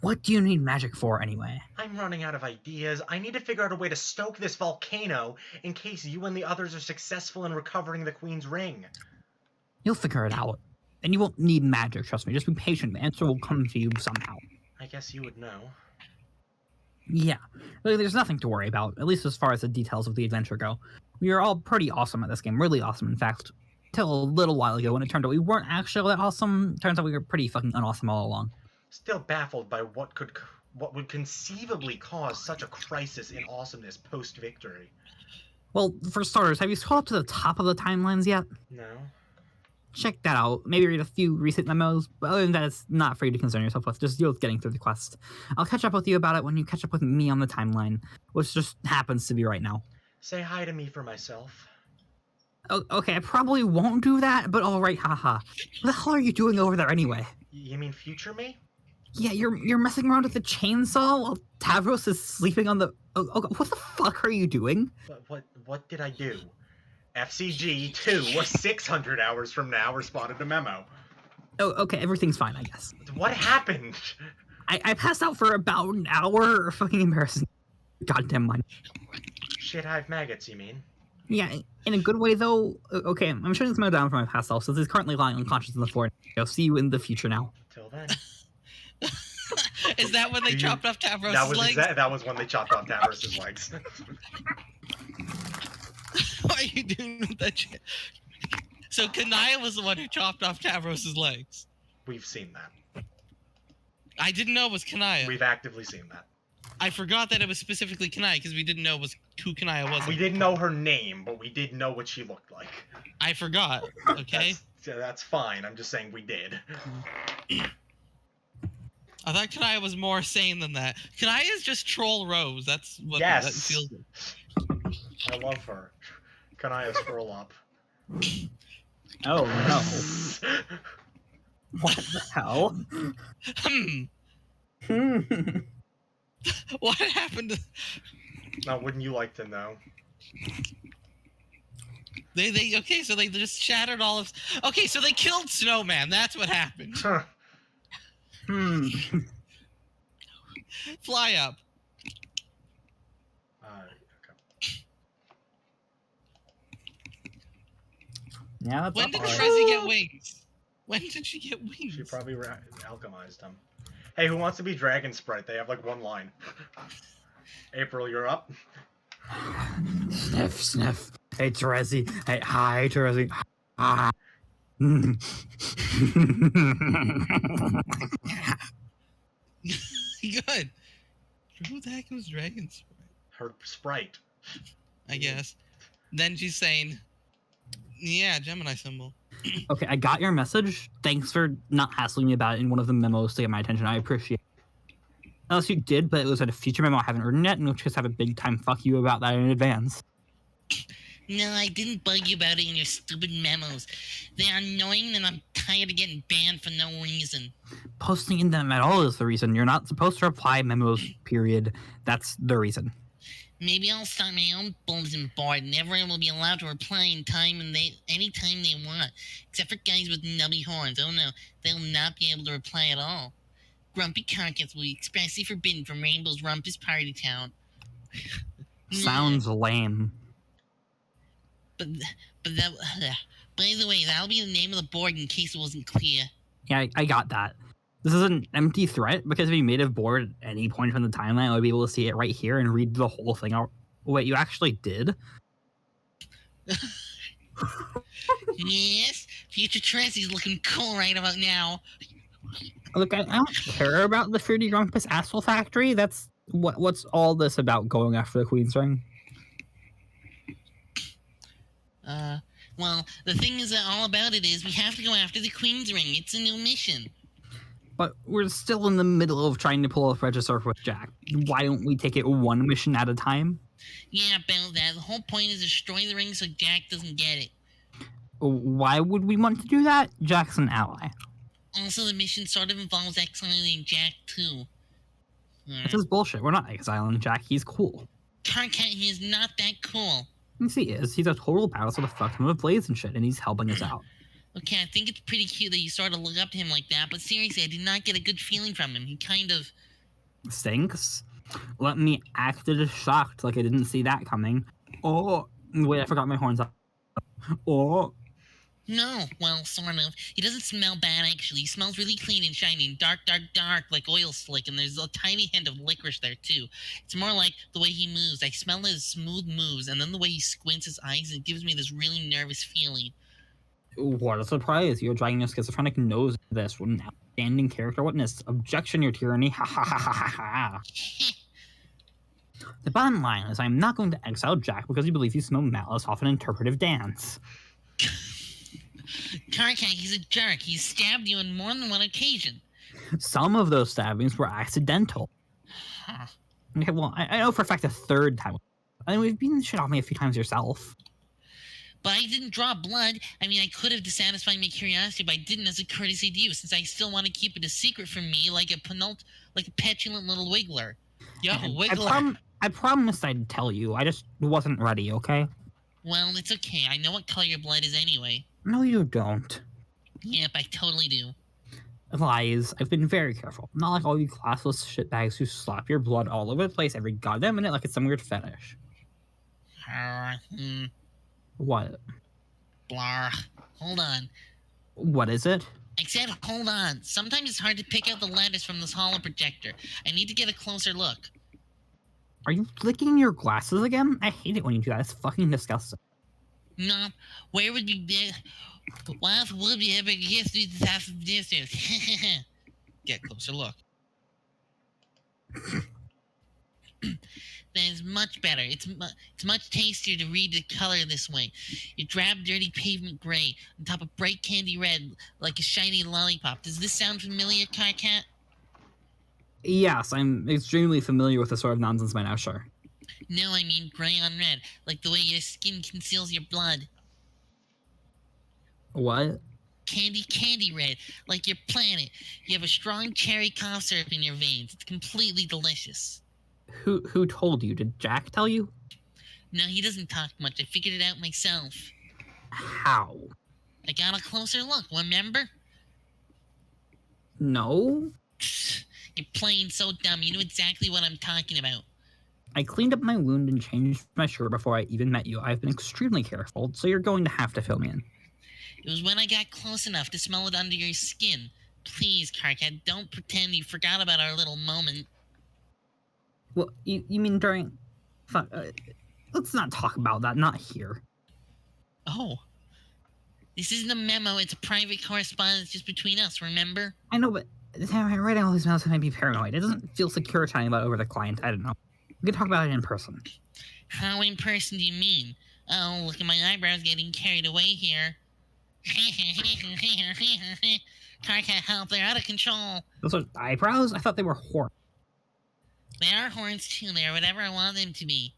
What do you need magic for, anyway? I'm running out of ideas. I need to figure out a way to stoke this volcano in case you and the others are successful in recovering the Queen's ring. You'll figure it out. And you won't need magic, trust me. Just be patient. The answer will come to you somehow. I guess you would know. Yeah. There's nothing to worry about, at least as far as the details of the adventure go. We are all pretty awesome at this game. Really awesome, in fact. Till a little while ago when it turned out we weren't actually that awesome. Turns out we were pretty fucking unawesome all along. Still baffled by what could what would conceivably cause such a crisis in awesomeness post-victory? Well, for starters, have you scrolled up to the top of the timelines yet? No. Check that out. Maybe read a few recent memos, but other than that, it's not for you to concern yourself with. Just deal with getting through the quest. I'll catch up with you about it when you catch up with me on the timeline, which just happens to be right now. Say hi to me for myself. Oh, okay, I probably won't do that, but alright, haha. What the hell are you doing over there anyway? You mean future me? Yeah, you're messing around with the chainsaw while Tavros is sleeping on the... Oh, what the fuck are you doing? What did I do? FCG 2 or 600 hours from now responded to memo. Oh, okay, everything's fine, I guess. What happened? I passed out for about an hour. Fucking embarrassing. Goddamn mind. Shit hive maggots, you mean? Yeah, in a good way, though. Okay, I'm shutting this memo down for my past self, since he's currently lying unconscious in the floor. I'll see you in the future now. Till then. Is that when they chopped off Tavros' legs? That was when they chopped off Tavros' legs. What are you doing with that shit? So Kanaya was the one who chopped off Tavros' legs. We've seen that. I didn't know it was Kanaya. We've actively seen that. I forgot that it was specifically Kanaya because we didn't know who Kanaya was. We didn't know her name, but we did know what she looked like. I forgot. Okay. That's fine. I'm just saying we did. I thought Kanaya was more sane than that. Kanaya is just Troll Rose. That's what that feels like. I love her. Kanaya, scroll up. Oh no. What the hell? What happened to... Now, wouldn't you like to know? Okay, so they just shattered all of... Okay, so they killed Snowman. That's what happened. Huh. Fly up. Okay. Yeah, that's When did alright. Trezzy get wings? When did she get wings? She probably alchemized them. Hey, who wants to be Dragon Sprite? They have like one line. April, you're up. Sniff, sniff. Hey, Terezi. Hey, hi, Terezi. Hi. Good. Who the heck was Dragon Sprite? Her Sprite. I guess. Then she's saying, yeah, Gemini symbol. Okay, I got your message. Thanks for not hassling me about it in one of the memos to get my attention. I appreciate it. Unless you did, but it was at a future memo I haven't written yet, and we'll just have a big time fuck you about that in advance. No, I didn't bug you about it in your stupid memos. They're annoying and I'm tired of getting banned for no reason. Posting in them at all is the reason. You're not supposed to reply memos, period. That's the reason. Maybe I'll start my own bulletin board and everyone will be allowed to reply in time and any time they want. Except for guys with nubby horns. Oh no, they'll not be able to reply at all. Grumpy carcass will be expressly forbidden from Rainbow's Rumpus Party Town. Sounds lame. But that, by the way, that'll be the name of the board in case it wasn't clear. Yeah, I got that. This is an empty threat because if you made a board at any point from the timeline, I would be able to see it right here and read the whole thing out. Wait, you actually did? Yes, future Trezzy's looking cool right about now. Look, I don't care about the Fruity Grumpus Asphalt Factory. That's what's all this about going after the Queen's Ring? Well, the thing is that all about it is we have to go after the Queen's Ring. It's a new mission. But we're still in the middle of trying to pull off Regisurf with Jack. Why don't we take it one mission at a time? Yeah, about that. The whole point is destroy the ring so Jack doesn't get it. Why would we want to do that? Jack's an ally. Also, the mission sort of involves exiling Jack, too. This is bullshit. We're not exiling Jack. He's cool. Karkat, he is not that cool. Yes, he is. He's a total badass with a fuck ton of blades and shit, and he's helping us out. Okay, I think it's pretty cute that you sort of look up to him like that, but seriously, I did not get a good feeling from him. He kind of... Stinks. Let me act as shocked like I didn't see that coming. Oh, wait, I forgot my horns up. Oh. No, well, sort of. He doesn't smell bad, actually. He smells really clean and shiny and dark, dark, dark, like oil slick, and there's a tiny hint of licorice there, too. It's more like the way he moves. I smell his smooth moves, and then the way he squints his eyes, it gives me this really nervous feeling. What a surprise. You're dragging your schizophrenic nose into this one now. standing character witness. Objection, your tyranny. Ha ha ha ha ha ha. The bottom line is I'm not going to exile Jack because he believes you smell malice off an interpretive dance. Karkat, he's a jerk. He's stabbed you on more than one occasion. Some of those stabbings were accidental. Huh. Okay, well, I know for a fact the third time. I mean, we've beaten the shit off me a few times yourself. But I didn't draw blood. I mean, I could have to satisfy my curiosity, but I didn't as a courtesy to you, since I still want to keep it a secret from me, like a petulant little wiggler. Yo, wiggler. I promised I'd tell you. I just wasn't ready, okay? Well, it's okay. I know what color your blood is anyway. No, you don't. Yep, I totally do. Lies. I've been very careful. Not like all you classless shitbags who slap your blood all over the place every goddamn minute like it's some weird fetish. What? Blah. Hold on. What is it? I said hold on. Sometimes it's hard to pick out the letters from this holo projector. I need to get a closer look. Are you licking your glasses again? I hate it when you do that. It's fucking disgusting. No, where would be... What would be ever get through the half of distance? Get closer look. That is much better. It's much tastier to read the color this way. You drab dirty pavement gray on top of bright candy red like a shiny lollipop. Does this sound familiar, Karkat? Yes, I'm extremely familiar with this sort of nonsense by now, sure. No, I mean gray on red, like the way your skin conceals your blood. What? Candy red, like your planet. You have a strong cherry cough syrup in your veins. It's completely delicious. Who told you? Did Jack tell you? No, he doesn't talk much. I figured it out myself. How? I got a closer look, remember? No? You're playing so dumb. You know exactly what I'm talking about. I cleaned up my wound and changed my shirt before I even met you. I've been extremely careful, so you're going to have to fill me in. It was when I got close enough to smell it under your skin. Please, Karkat, don't pretend you forgot about our little moment. Well, you mean during... Fuck, let's not talk about that, not here. Oh. This isn't a memo, it's a private correspondence just between us, remember? I know, but writing all these messages might be paranoid. It doesn't feel secure talking about it over the client. I don't know. We can talk about it in person. How in person do you mean? Oh, look at my eyebrows getting carried away here. Karkat, help, they're out of control. Those are eyebrows? I thought they were horns. They are horns too, they're whatever I want them to be.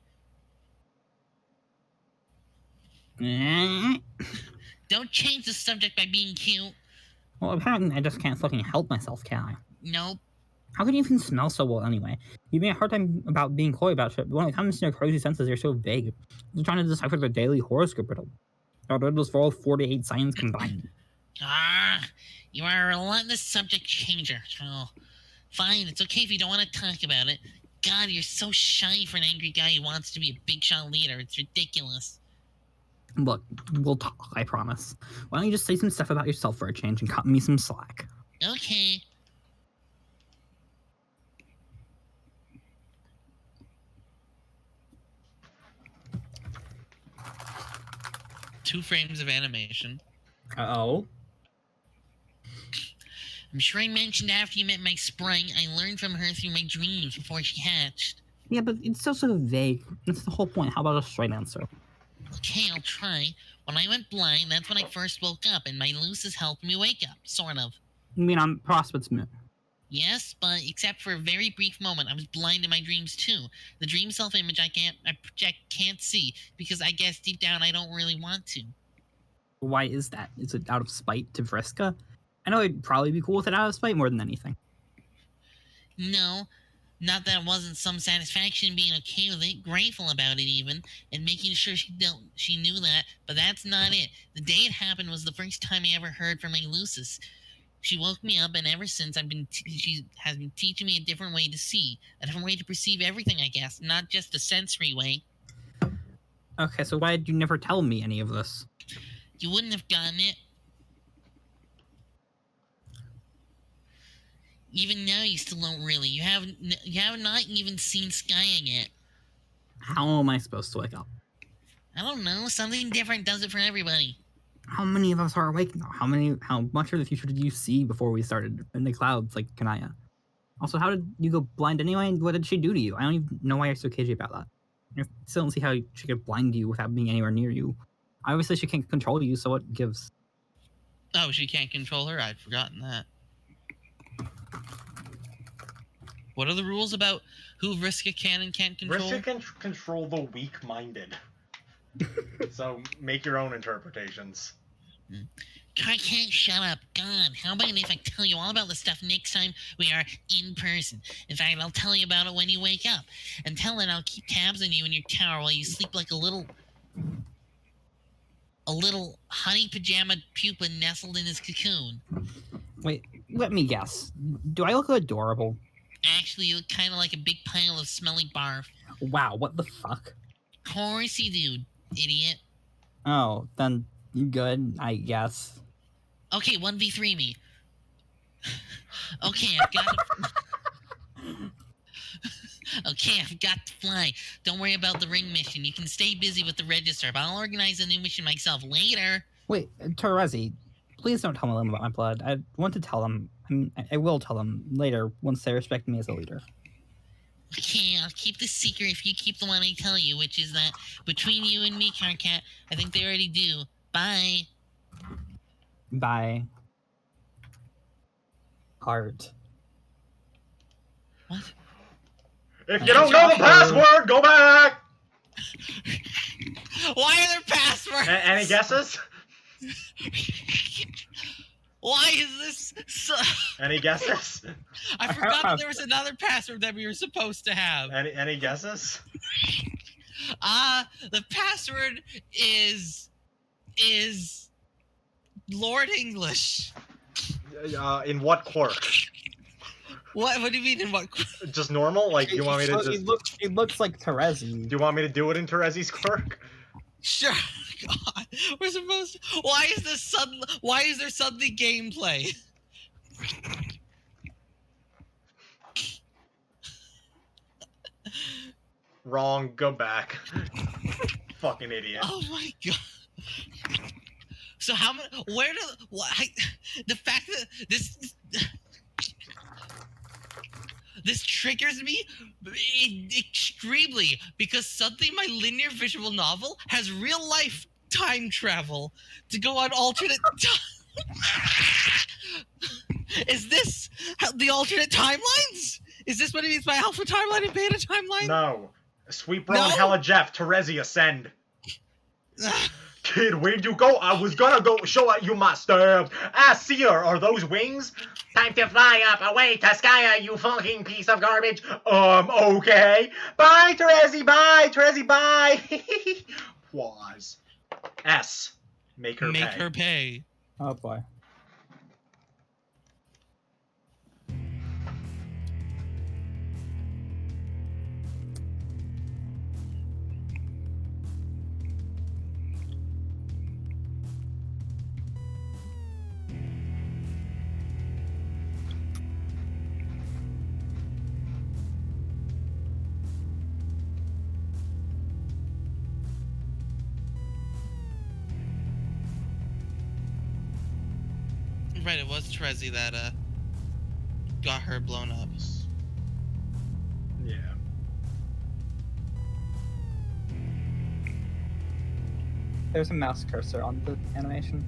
Don't change the subject by being cute. Well, apparently I just can't fucking help myself, can I? Nope. How can you even smell so well anyway? You make a hard time about being coy about shit, but when it comes to your crazy senses, you're so vague. You're trying to decipher the daily horoscope riddle. Our riddles for all 48 signs combined. Ah, you are a relentless subject changer. Oh, fine, it's okay if you don't want to talk about it. God, you're so shy for an angry guy who wants to be a big shot leader. It's ridiculous. Look, we'll talk, I promise. Why don't you just say some stuff about yourself for a change and cut me some slack? Okay. Two frames of animation. Uh-oh. I'm sure I mentioned after you met my sprite, I learned from her through my dreams before she hatched. Yeah, but it's so sort of vague. That's the whole point. How about a straight answer? Okay, I'll try. When I went blind, that's when I first woke up, and my lucis helped me wake up, sort of. You mean on Prospect's Moon? Yes, but except for a very brief moment, I was blind in my dreams too. The dream self-image I project can't see, because I guess deep down I don't really want to. Why is that? Is it out of spite to Vriska? I know I'd probably be cool with it out of spite more than anything. No, not that it wasn't some satisfaction in being okay with it, grateful about it even, and making sure she knew that, but that's not it. The day it happened was the first time I ever heard from my lucis. She woke me up, and ever since she has been teaching me a different way to see, a different way to perceive everything, I guess, not just a sensory way. Okay, so why did you never tell me any of this? You wouldn't have gotten it. Even now, you still don't really. You have not even seen Skya yet. How am I supposed to wake up? I don't know. Something different does it for everybody. How many of us are awake now? How much of the future did you see before we started in the clouds like Kanaya? Also, how did you go blind anyway? What did she do to you? I don't even know why you're so cagey about that. I still don't see how she could blind you without being anywhere near you. Obviously, she can't control you, so what gives? Oh, she can't control her? I'd forgotten that. What are the rules about who Vriska can and can't control? Vriska can control the weak-minded. So make your own interpretations. Can't shut up. God, how about if I tell you all about the stuff next time we are in person? In fact, I'll tell you about it when you wake up. Until then, I'll keep tabs on you in your tower while you sleep like a little honey pajama pupa nestled in his cocoon. Wait, let me guess. Do I look adorable? Actually, you look kind of like a big pile of smelly barf. Wow, what the fuck? Course you do, idiot. Oh, then you good, I guess. Okay, 1v3 me. Okay, I've got Okay, I've got to fly. Don't worry about the ring mission. You can stay busy with the register, but I'll organize a new mission myself later. Wait, Terezi, please don't tell them about my blood. I want to tell them. I will tell them later once they respect me as a leader. Okay, I'll keep the secret if you keep the one I tell you, which is that between you and me, Carcat, I think they already do. Bye. Bye. Heart. What? If you don't know the password, go back! Why are there passwords? Any guesses? Why is this so... Any guesses? I forgot that there was another password that we were supposed to have. Any guesses? The password is Lord English. In what quirk? What do you mean in what? Just normal? Like, do you want me to just... It looks like Terezi. Do you want me to do it in Terezi's quirk? Sure. God, we're supposed to... Why is there suddenly gameplay? Wrong, go back. Fucking idiot. Oh my god. So how many... Where do... The fact that this triggers me extremely because suddenly my linear visual novel has real life time travel to go on alternate time. Is this the alternate timelines? Is this what it means by alpha timeline and beta timeline? No. Sweet bro and No? Hella Jeff, Terezi ascend. Kid, where'd you go? I was gonna go show you my stabs. Ah, Seer, are those wings? Time to fly up, away, Taskaya, you fucking piece of garbage. Okay. Bye, Terezi, bye. Pause. S. Make her Make pay. her pay. Oh boy. Right, it was Trezzy that got her blown up. Yeah. There's a mouse cursor on the animation.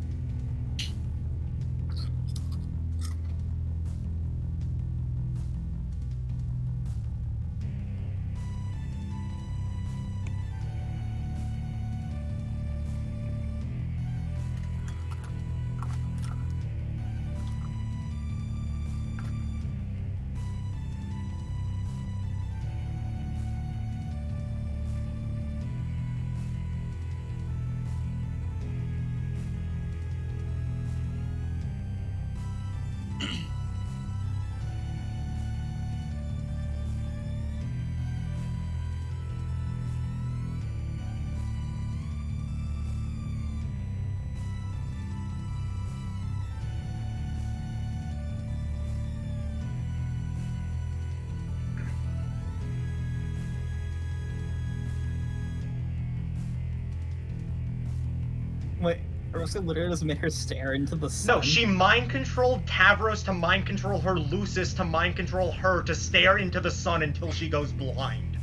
Wait, Vriska literally just made her stare into the sun. No, she mind controlled Tavros to mind control her Lucis to mind control her to stare into the sun until she goes blind.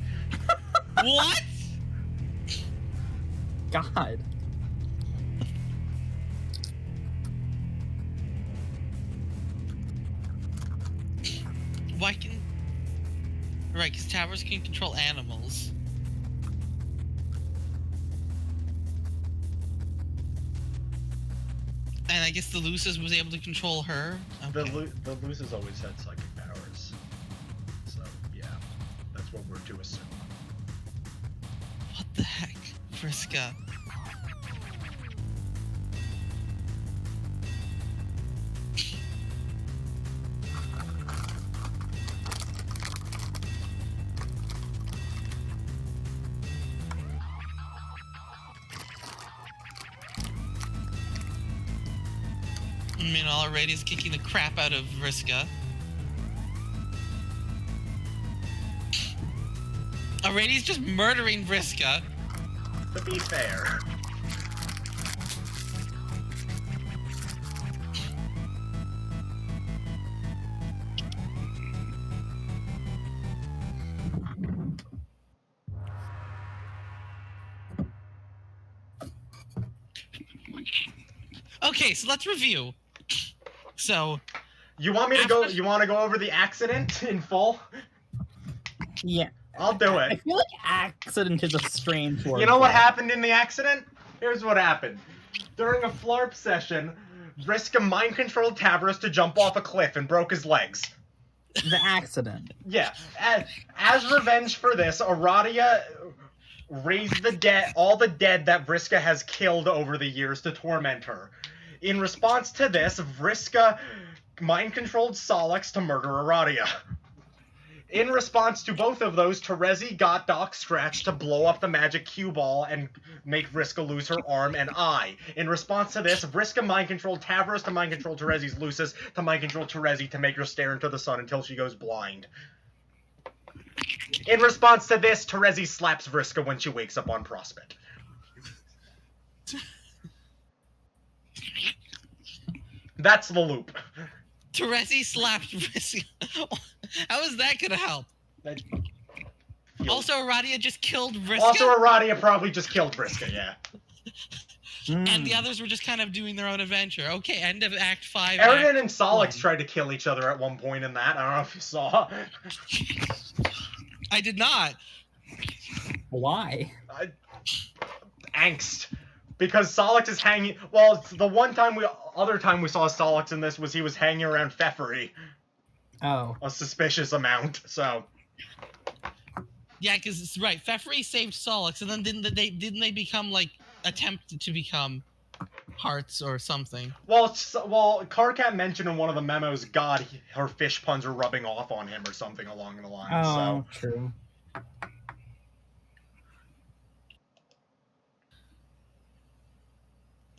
What? God. Why can... Right, because Towers can control animals. And I guess the Lucis was able to control her? Okay. The Lucis always had psychic powers. So, yeah. That's what we're to assume. What the heck? Vriska. Meanwhile, Radia's kicking the crap out of Vriska. Radia's just murdering Vriska. To be fair. Okay, so let's review. So, You want me to go? You want to go over the accident in full? Yeah. I'll do I it. feel like accident is a strange word. You know what for it. happened in the accident? Here's what happened. During a flarp session, Vriska mind controlled Tavros to jump off a cliff and broke his legs. The accident. Yeah. As revenge for this, Aradia raised all the dead that Vriska has killed over the years to torment her. In response to this, Vriska mind-controlled Solix to murder Aradia. In response to both of those, Terezi got Doc Scratch to blow up the magic cue ball and make Vriska lose her arm and eye. In response to this, Vriska mind-controlled Tavros to mind-control Terezi's Lucis to mind-control Terezi to make her stare into the sun until she goes blind. In response to this, Terezi slaps Vriska when she wakes up on Prospect. That's the loop. Terezi slapped Vriska. How is that gonna help? Also, Aradia just killed Vriska. Also, Aradia probably just killed Vriska, yeah. And the others were just kind of doing their own adventure. Okay, end of Act 5. Erden and Solix tried to kill each other at one point in that. I don't know if you saw. I did not. Why? Angst. Because Solix is hanging... Well, the other time we saw Solix in this was he was hanging around Pfeffery. Oh. A suspicious amount, so... Yeah, because it's right. Pfeffery saved Solix, and then didn't they become, like, attempted to become hearts or something? Well, Karkat mentioned in one of the memos, God, her fish puns are rubbing off on him or something along the lines, Oh, true.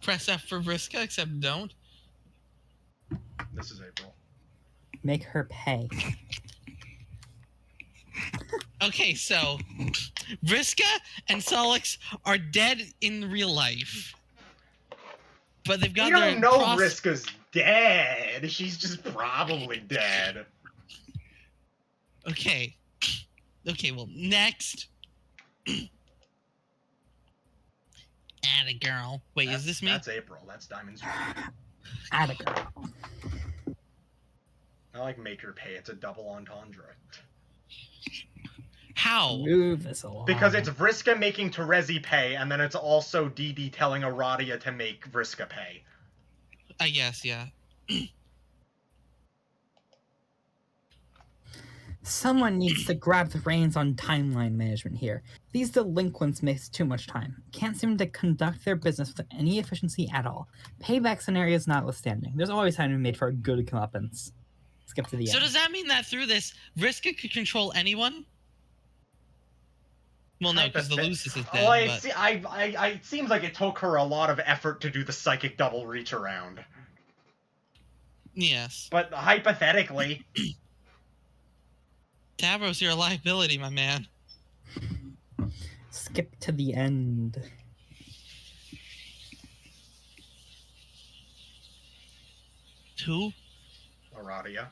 Press F for Vriska, except don't. This is April. Make her pay. Okay, so Vriska and Solix are dead in real life. But they've got We their don't know Vriska's dead. She's just probably dead. Okay. Okay, well, next. Atta girl. Wait, is this me? That's April. That's Diamond's. Atta girl. I like make her pay. It's a double entendre. How? Move this along. Because it's Vriska making Terezi pay, and then it's also DD telling Aradia to make Vriska pay. I guess, yeah. Someone needs to grab the reins on timeline management here. These delinquents waste too much time. Can't seem to conduct their business with any efficiency at all. Payback scenarios notwithstanding. There's always time to be made for a good comeuppance. Skip to the So end. does that mean that through this, Vriska could control anyone? Well, no, because the Lucis is dead. Well, But... it seems like it took her a lot of effort to do the psychic double reach around. Yes. But hypothetically... Tavros, you're a liability, my man. Skip to the end. who? Aradia,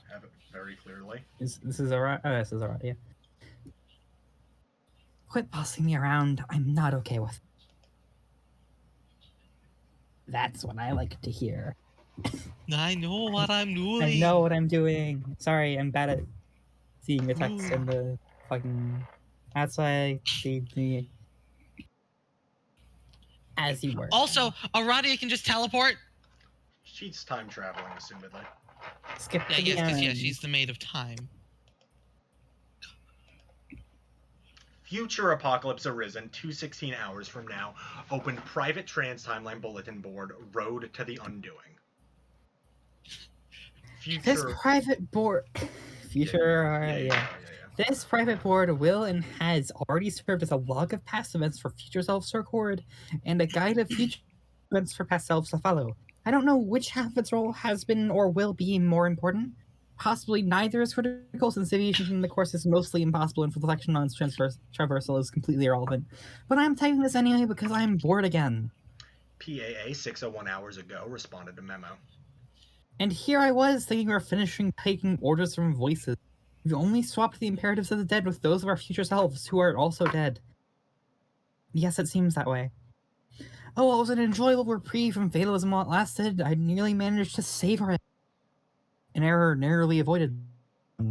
very clearly. This is alright. Oh, this is alright. Yeah. Quit bossing me around. I'm not okay with it. That's what I like to hear. I know what I'm doing. I know what I'm doing. Sorry, I'm bad at seeing the text Ooh. and the fucking. That's why I see the. As you were. Also, Aradia can just teleport. She's time traveling, assumedly. Skip Yeah, I to the guess because end. she's the maid of time. Future Apocalypse Arisen, 216 hours from now. Open private trans-timeline bulletin board. Road to the Undoing. This Future... private board. Future. Yeah. This private board will and has already served as a log of past events for future selves to record and a guide of future events for past selves to follow. I don't know which half of its role has been or will be more important. Possibly neither is critical, since deviation from the course is mostly impossible and reflection on its traversal is completely irrelevant. But I'm typing this anyway because I'm bored again. PAA 601 hours ago responded to memo. And here I was thinking we were finishing taking orders from voices. We've only swapped the imperatives of the dead with those of our future selves, who are also dead. Yes, it seems that way. Oh, well, it was an enjoyable reprieve from fatalism while it lasted. I nearly managed to save her. An error narrowly avoided.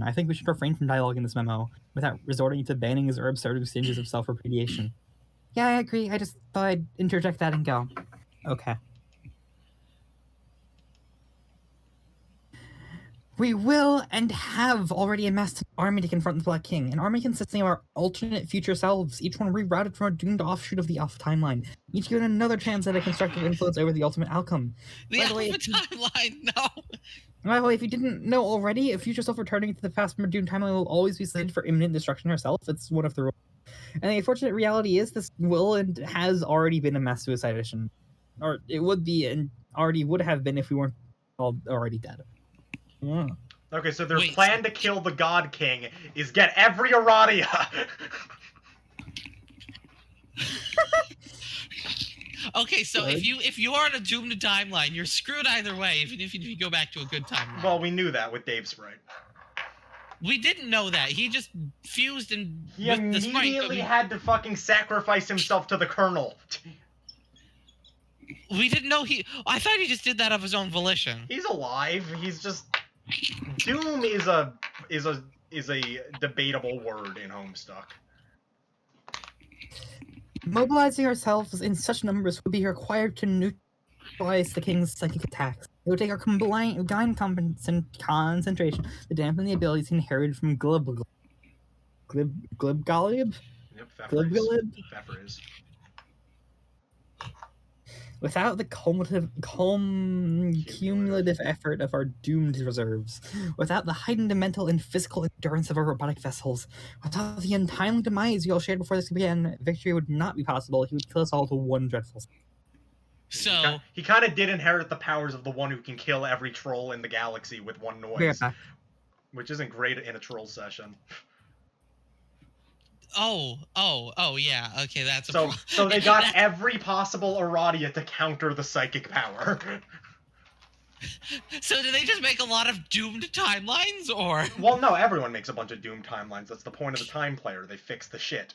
I think we should refrain from dialogue in this memo, without resorting to bannings or absurd stages of self-repudiation. Yeah, I agree. I just thought I'd interject that and go. Okay. We will and have already amassed an army to confront the Black King, an army consisting of our alternate future selves, each one rerouted from a doomed offshoot of the Off timeline, each given another chance at a constructive influence over the ultimate outcome. The By the way, Alpha timeline, no. By the way, if you didn't know already, a future self returning to the past from a doomed timeline will always be slated for imminent destruction herself. It's one of the rules. And the unfortunate reality is this will and has already been a mass suicide mission. Or it would be and already would have been if we weren't all already dead. Yeah. Okay, so their Wait, plan to kill the God King is get every Aradia. Okay, so if you are on a doomed timeline, you're screwed either way, even if you go back to a good timeline. Well, we knew that with Dave Sprite. We didn't know that. He just fused and He with the Sprite. immediately had to fucking sacrifice himself to the Colonel. We didn't know he. I thought he just did that of his own volition. He's alive. He's just Doom is a debatable word in Homestuck. Mobilizing ourselves in such numbers would be required to neutralize the king's psychic attacks. It would take our combined concentration to dampen the abilities inherited from Glibgalib. Yep, Glibgalib? Pfeffers. Without the cumulative effort of our doomed reserves, without the heightened mental and physical endurance of our robotic vessels, without the untimely demise we all shared before this began, victory would not be possible. He would kill us all to one dreadful. So He kind of did inherit the powers of the one who can kill every troll in the galaxy with one noise, which isn't great in a troll session. Oh, yeah. Okay, that's so they got every possible Aradia to counter the psychic power. So did they just make a lot of doomed timelines, or? Well, no, everyone makes a bunch of doomed timelines. That's the point of the time player. They fix the shit.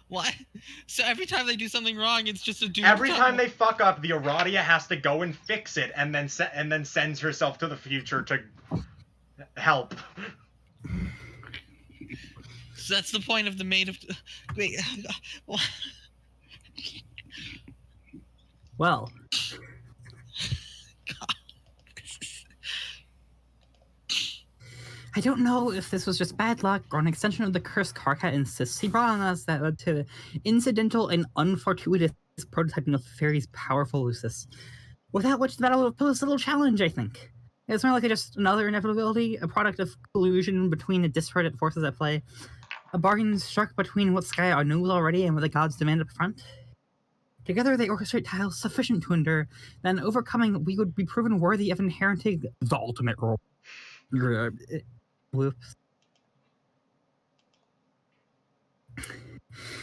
What? So every time they do something wrong, it's just a doomed Every time they fuck up, the Aradia has to go and fix it, and then sends herself to the future to help. So that's the point of the maid of. Wait. Well. I don't know if this was just bad luck or an extension of the curse Karkat insists he brought on us that led to the incidental and unfortuitous prototyping of the fairy's powerful Lucis. Without which the battle would pose a little challenge, I think. It's more like just another inevitability, a product of collusion between the disparate forces at play. A bargain struck between what Sky knew already and what the gods demand up front. Together they orchestrate tiles sufficient to endure, then overcoming we would be proven worthy of inheriting the ultimate role. Whoops.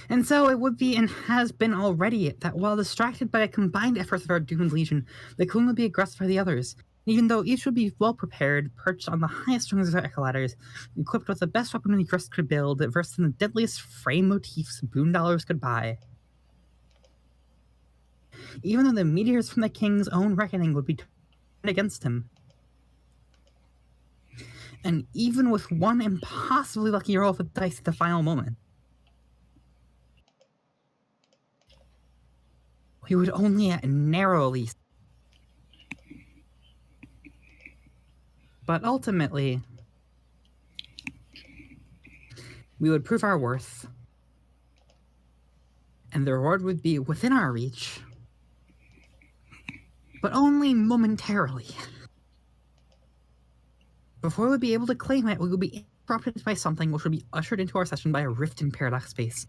And so it would be and has been already that while distracted by the combined efforts of our doomed legion, the Queen would be aggressed by the others. Even though each would be well prepared, perched on the highest strings of their ladders, equipped with the best weaponry Grist could build, versed in the deadliest frame motifs Boondollars could buy. Even though the meteors from the King's own reckoning would be turned against him. And even with one impossibly lucky roll of the dice at the final moment, we would only narrowly. But ultimately, we would prove our worth, and the reward would be within our reach, but only momentarily. Before we would be able to claim it, we would be interrupted by something which would be ushered into our session by a rift in paradox space,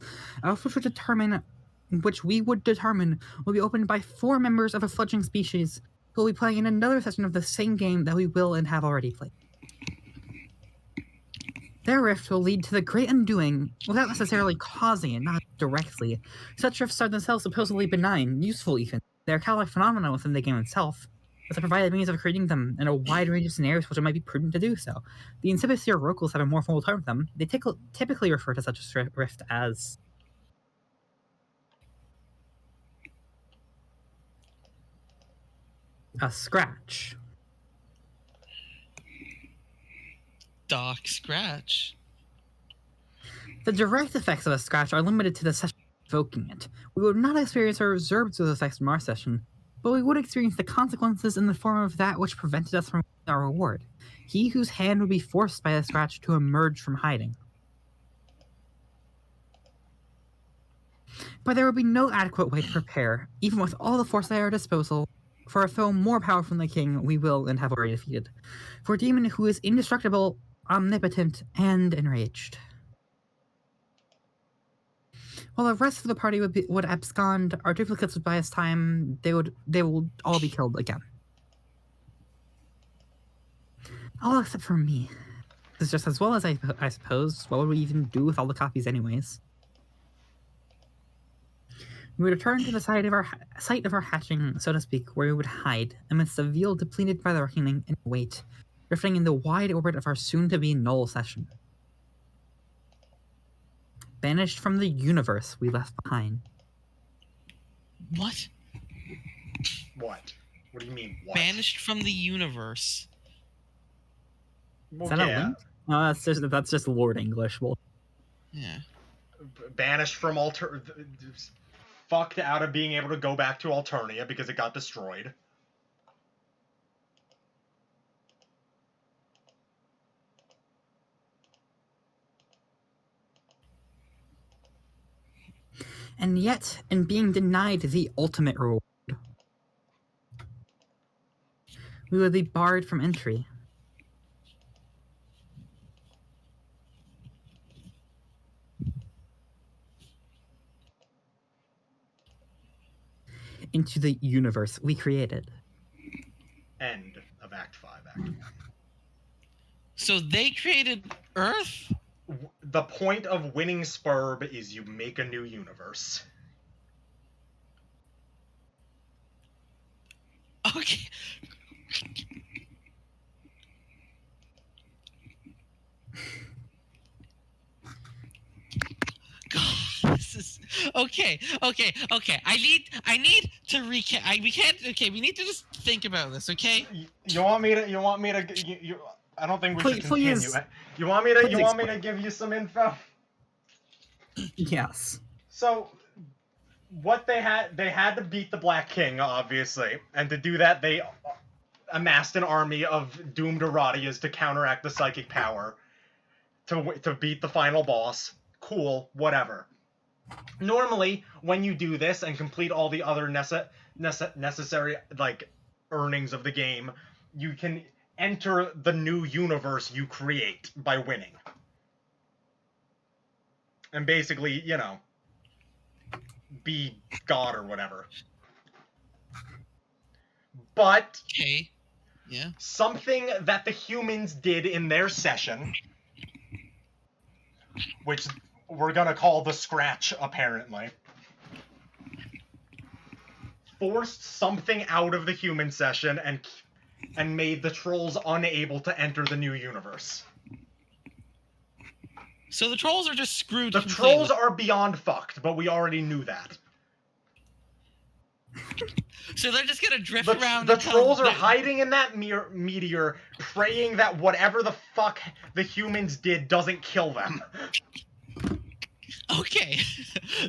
which we would determine will be opened by 4 members of a fledgling species who will be playing in another session of the same game that we will and have already played. Their rift will lead to the great undoing without necessarily causing it, not directly. Such rifts are themselves supposedly benign, useful even. They're kind of like phenomena within the game itself, but they provide a means of creating them in a wide range of scenarios which it might be prudent to do so. The insipid oracles have a more formal term for them. They typically refer to such a rift as a scratch. Doc Scratch. The direct effects of a scratch are limited to the session evoking it. We would not experience or observe those effects from our session, but we would experience the consequences in the form of that which prevented us from our reward. He whose hand would be forced by the scratch to emerge from hiding. But there would be no adequate way to prepare, even with all the force at our disposal, for a foe more powerful than the King we will and have already defeated. For a demon who is indestructible, omnipotent, and enraged. While the rest of the party would abscond, our duplicates would buy us time. They will all be killed again. All except for me. It's just as well as I suppose. What would we even do with all the copies anyways? We would return to the site of our hatching, so to speak, where we would hide, amidst the veal depleted by the reckoning, and wait, drifting in the wide orbit of our soon-to-be null session. Banished from the universe we left behind. What? What? What do you mean, what? Banished from the universe. Well, Is that a link? No, that's just Lord English. Well, Yeah. Banished from fucked out of being able to go back to Alternia because it got destroyed. and yet, in being denied the ultimate reward, we would be barred from entry. Into the universe we created. End of Act 5, Act 1. So they created Earth? The point of winning Spurb is you make a new universe. Okay. God, this is okay. I need to recap. We can't. Okay, we need to just think about this. Okay. You want me to? I don't think we should continue. Please. You want me to? Please You want me to explain. give you some info? Yes. So, what they had to beat the Black King, obviously, and to do that, they amassed an army of doomed Aradias to counteract the psychic power to beat the final boss. Cool, whatever. Normally, when you do this and complete all the other necessary like earnings of the game, you can enter the new universe you create by winning. And basically, you know, be God or whatever. But Okay. Yeah. something that the humans did in their session, which we're gonna call the Scratch, apparently, forced something out of the human session and made the trolls unable to enter the new universe. So the trolls are just screwed The completely. trolls are beyond fucked, but we already knew that. So they're just gonna drift around. The until trolls are they- hiding in that meteor, praying that whatever the fuck the humans did doesn't kill them. Okay.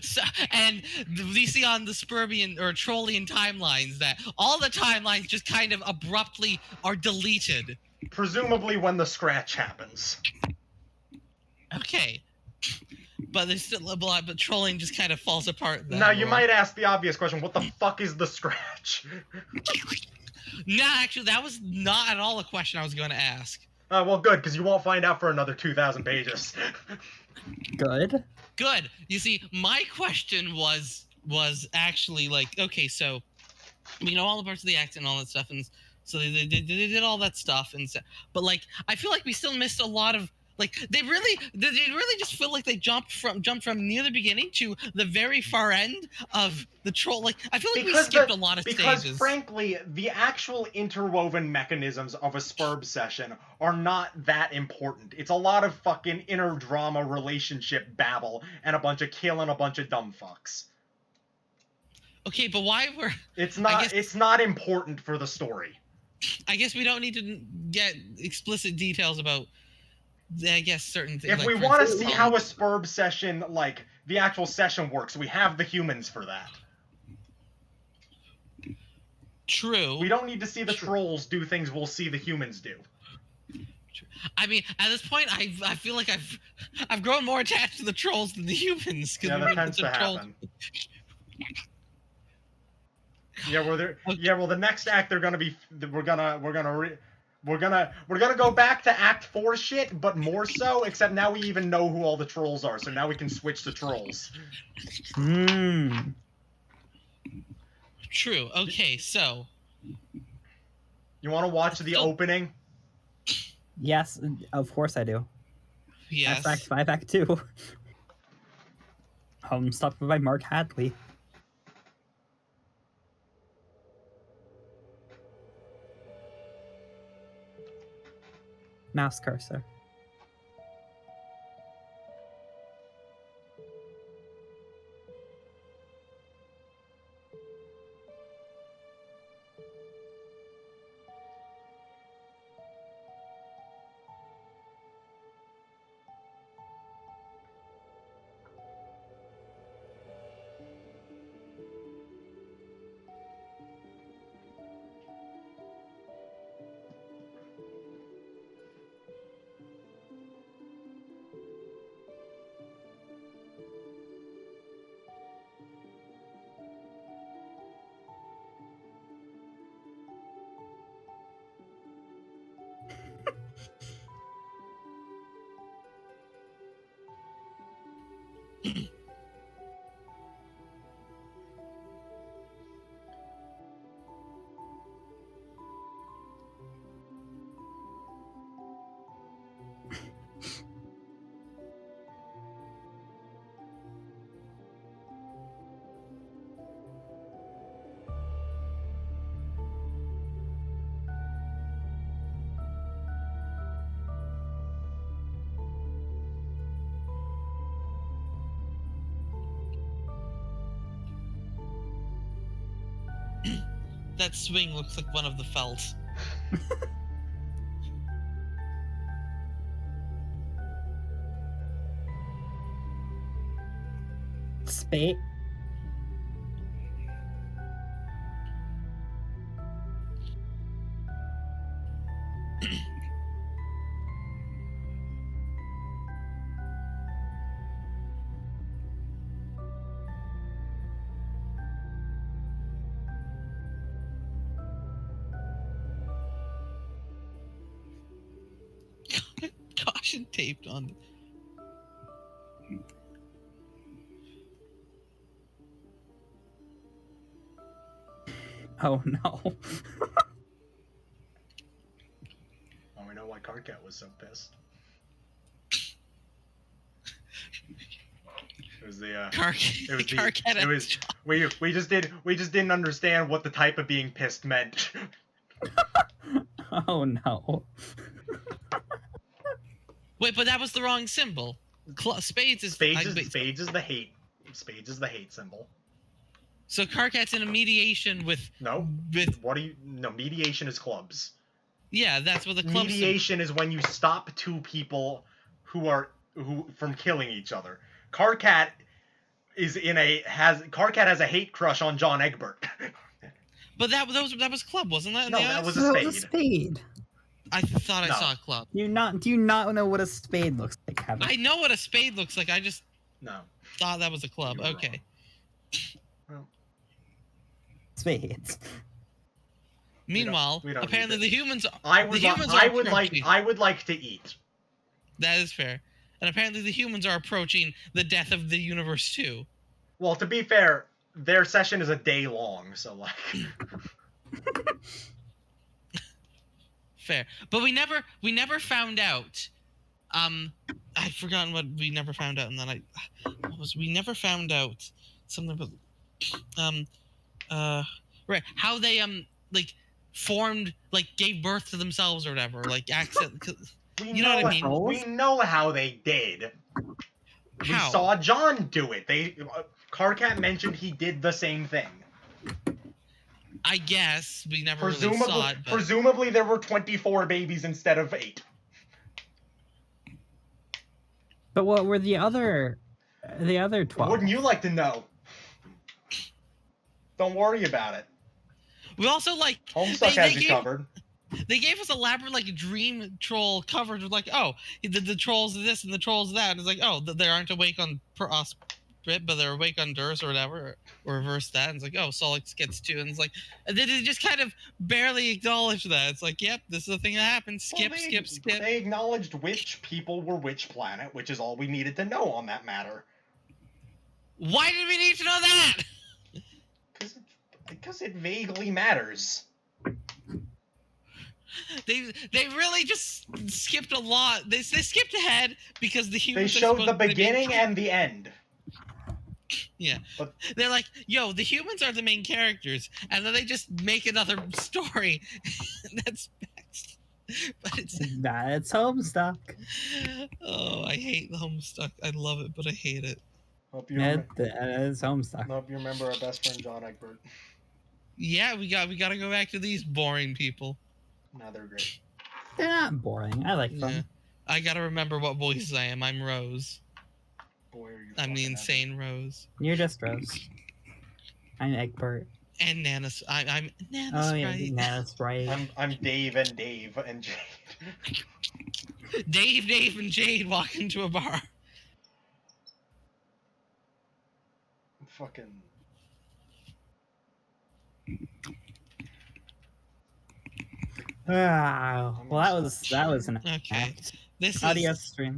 So, and we see on the Spurbian or Trollian timelines that all the timelines just kind of abruptly are deleted. Presumably when the Scratch happens. Okay. But there's still a lot, but trolling just kind of falls apart. in that Now, you lore. might ask the obvious question, what the fuck is the Scratch? No, actually, that was not at all a question I was going to ask. Well, good, because you won't find out for another 2,000 pages. Good. Good. You see, my question was actually like, okay, so we know all the parts of the act and all that stuff, and so they did all that stuff, and so, but like, I feel like we still missed a lot of. Like they really just feel like they jumped from near the beginning to the very far end of the troll. Like I feel like we skipped a lot of because stages. frankly, the actual interwoven mechanisms of a Spurb session are not that important. It's a lot of fucking inner drama relationship babble and a bunch of killing a bunch of dumb fucks. Okay, but why were? It's not. It's not important for the story. I guess we don't need to get explicit details about. I guess certain things. If like, we for want to instance, see how a Spurb session, like the actual session works, we have the humans for that. True. We don't need to see the trolls do things we'll see the humans do. I mean, at this point, I feel like I've grown more attached to the trolls than the humans. Yeah, that tends to happen. Yeah, well, the next act we're gonna go back to Act 4 shit, but more so. Except now we even know who all the trolls are, so now we can switch to trolls. Hmm. True. Okay, so You want to watch the opening? Yes, of course I do. yes. That's Act 5, Act 2. Homestuck by Mark Hadley. Mouse cursor. That swing looks like one of the felts. Spate. Caution taped on. Oh no. Oh, we know why Cardcat was so pissed. It was the it was Carcat. it was we just didn't understand what the type of being pissed meant. Oh no. Wait, but that was the wrong symbol. Spades is Spades is the hate. Spades is the hate symbol. So Carcat's in a mediation with No. with No, mediation is clubs. yeah, that's what the club Mediation is when you stop two people who from killing each other. Carcat has a hate crush on John Egbert. But that was club, wasn't that? No, that was a That spade. was a spade. I thought I No. saw a club. Do you not know what a spade looks like, Kevin? I know what a spade looks like. I just No. thought that was a club. You were Okay. Spades. Meanwhile, we don't apparently need the humans. I would like to eat. That is fair. And apparently the humans are approaching the death of the universe too. Well, to be fair, their session is a day long, so like. Fair. But we never found out. I've forgotten what we never found out, and then we never found out something about right, how they like formed, like gave birth to themselves or whatever, like accent. You know what I mean? We know how they did. We How? saw John do it. Carcat mentioned he did the same thing. I guess we never really saw it. But... Presumably, there were 24 babies instead of 8. But what were the other 12? Wouldn't you like to know? Don't worry about it. We also like Homestuck has you covered. They gave us elaborate like dream troll coverage with like, oh, the trolls are this and the trolls that, and it's like, oh, they aren't awake on Sprit, but they're awake on Durs or whatever, or reverse that, and it's like, oh, Solix gets 2, and it's like, and they just kind of barely acknowledge that. It's like, yep, this is the thing that happens. Skip. They acknowledged which people were which planet, which is all we needed to know on that matter. Why did we need to know that? Because it vaguely matters. They really just skipped a lot. They skipped ahead because the humans. They showed the beginning and the end. Yeah, but they're like, yo, the humans are the main characters, and then they just make another story. That's best. But it's Homestuck. Oh, I hate the Homestuck. I love it, but I hate it. Hope you It's Homestuck. Hope you remember our best friend John Egbert. Yeah, we got to go back to these boring people. No, they're great. They're not boring. I like them. Yeah. I gotta remember what voices I am. I'm Rose. Boy, are you I'm the fucking insane Rose. You're just Rose. I'm Egbert. And Nanas. I'm Nanas. Oh yeah, right? Nanas, right. I'm Dave and Jade. Dave, and Jade walk into a bar. Fucking. Well, that was an Okay. act. This Adios, is stream.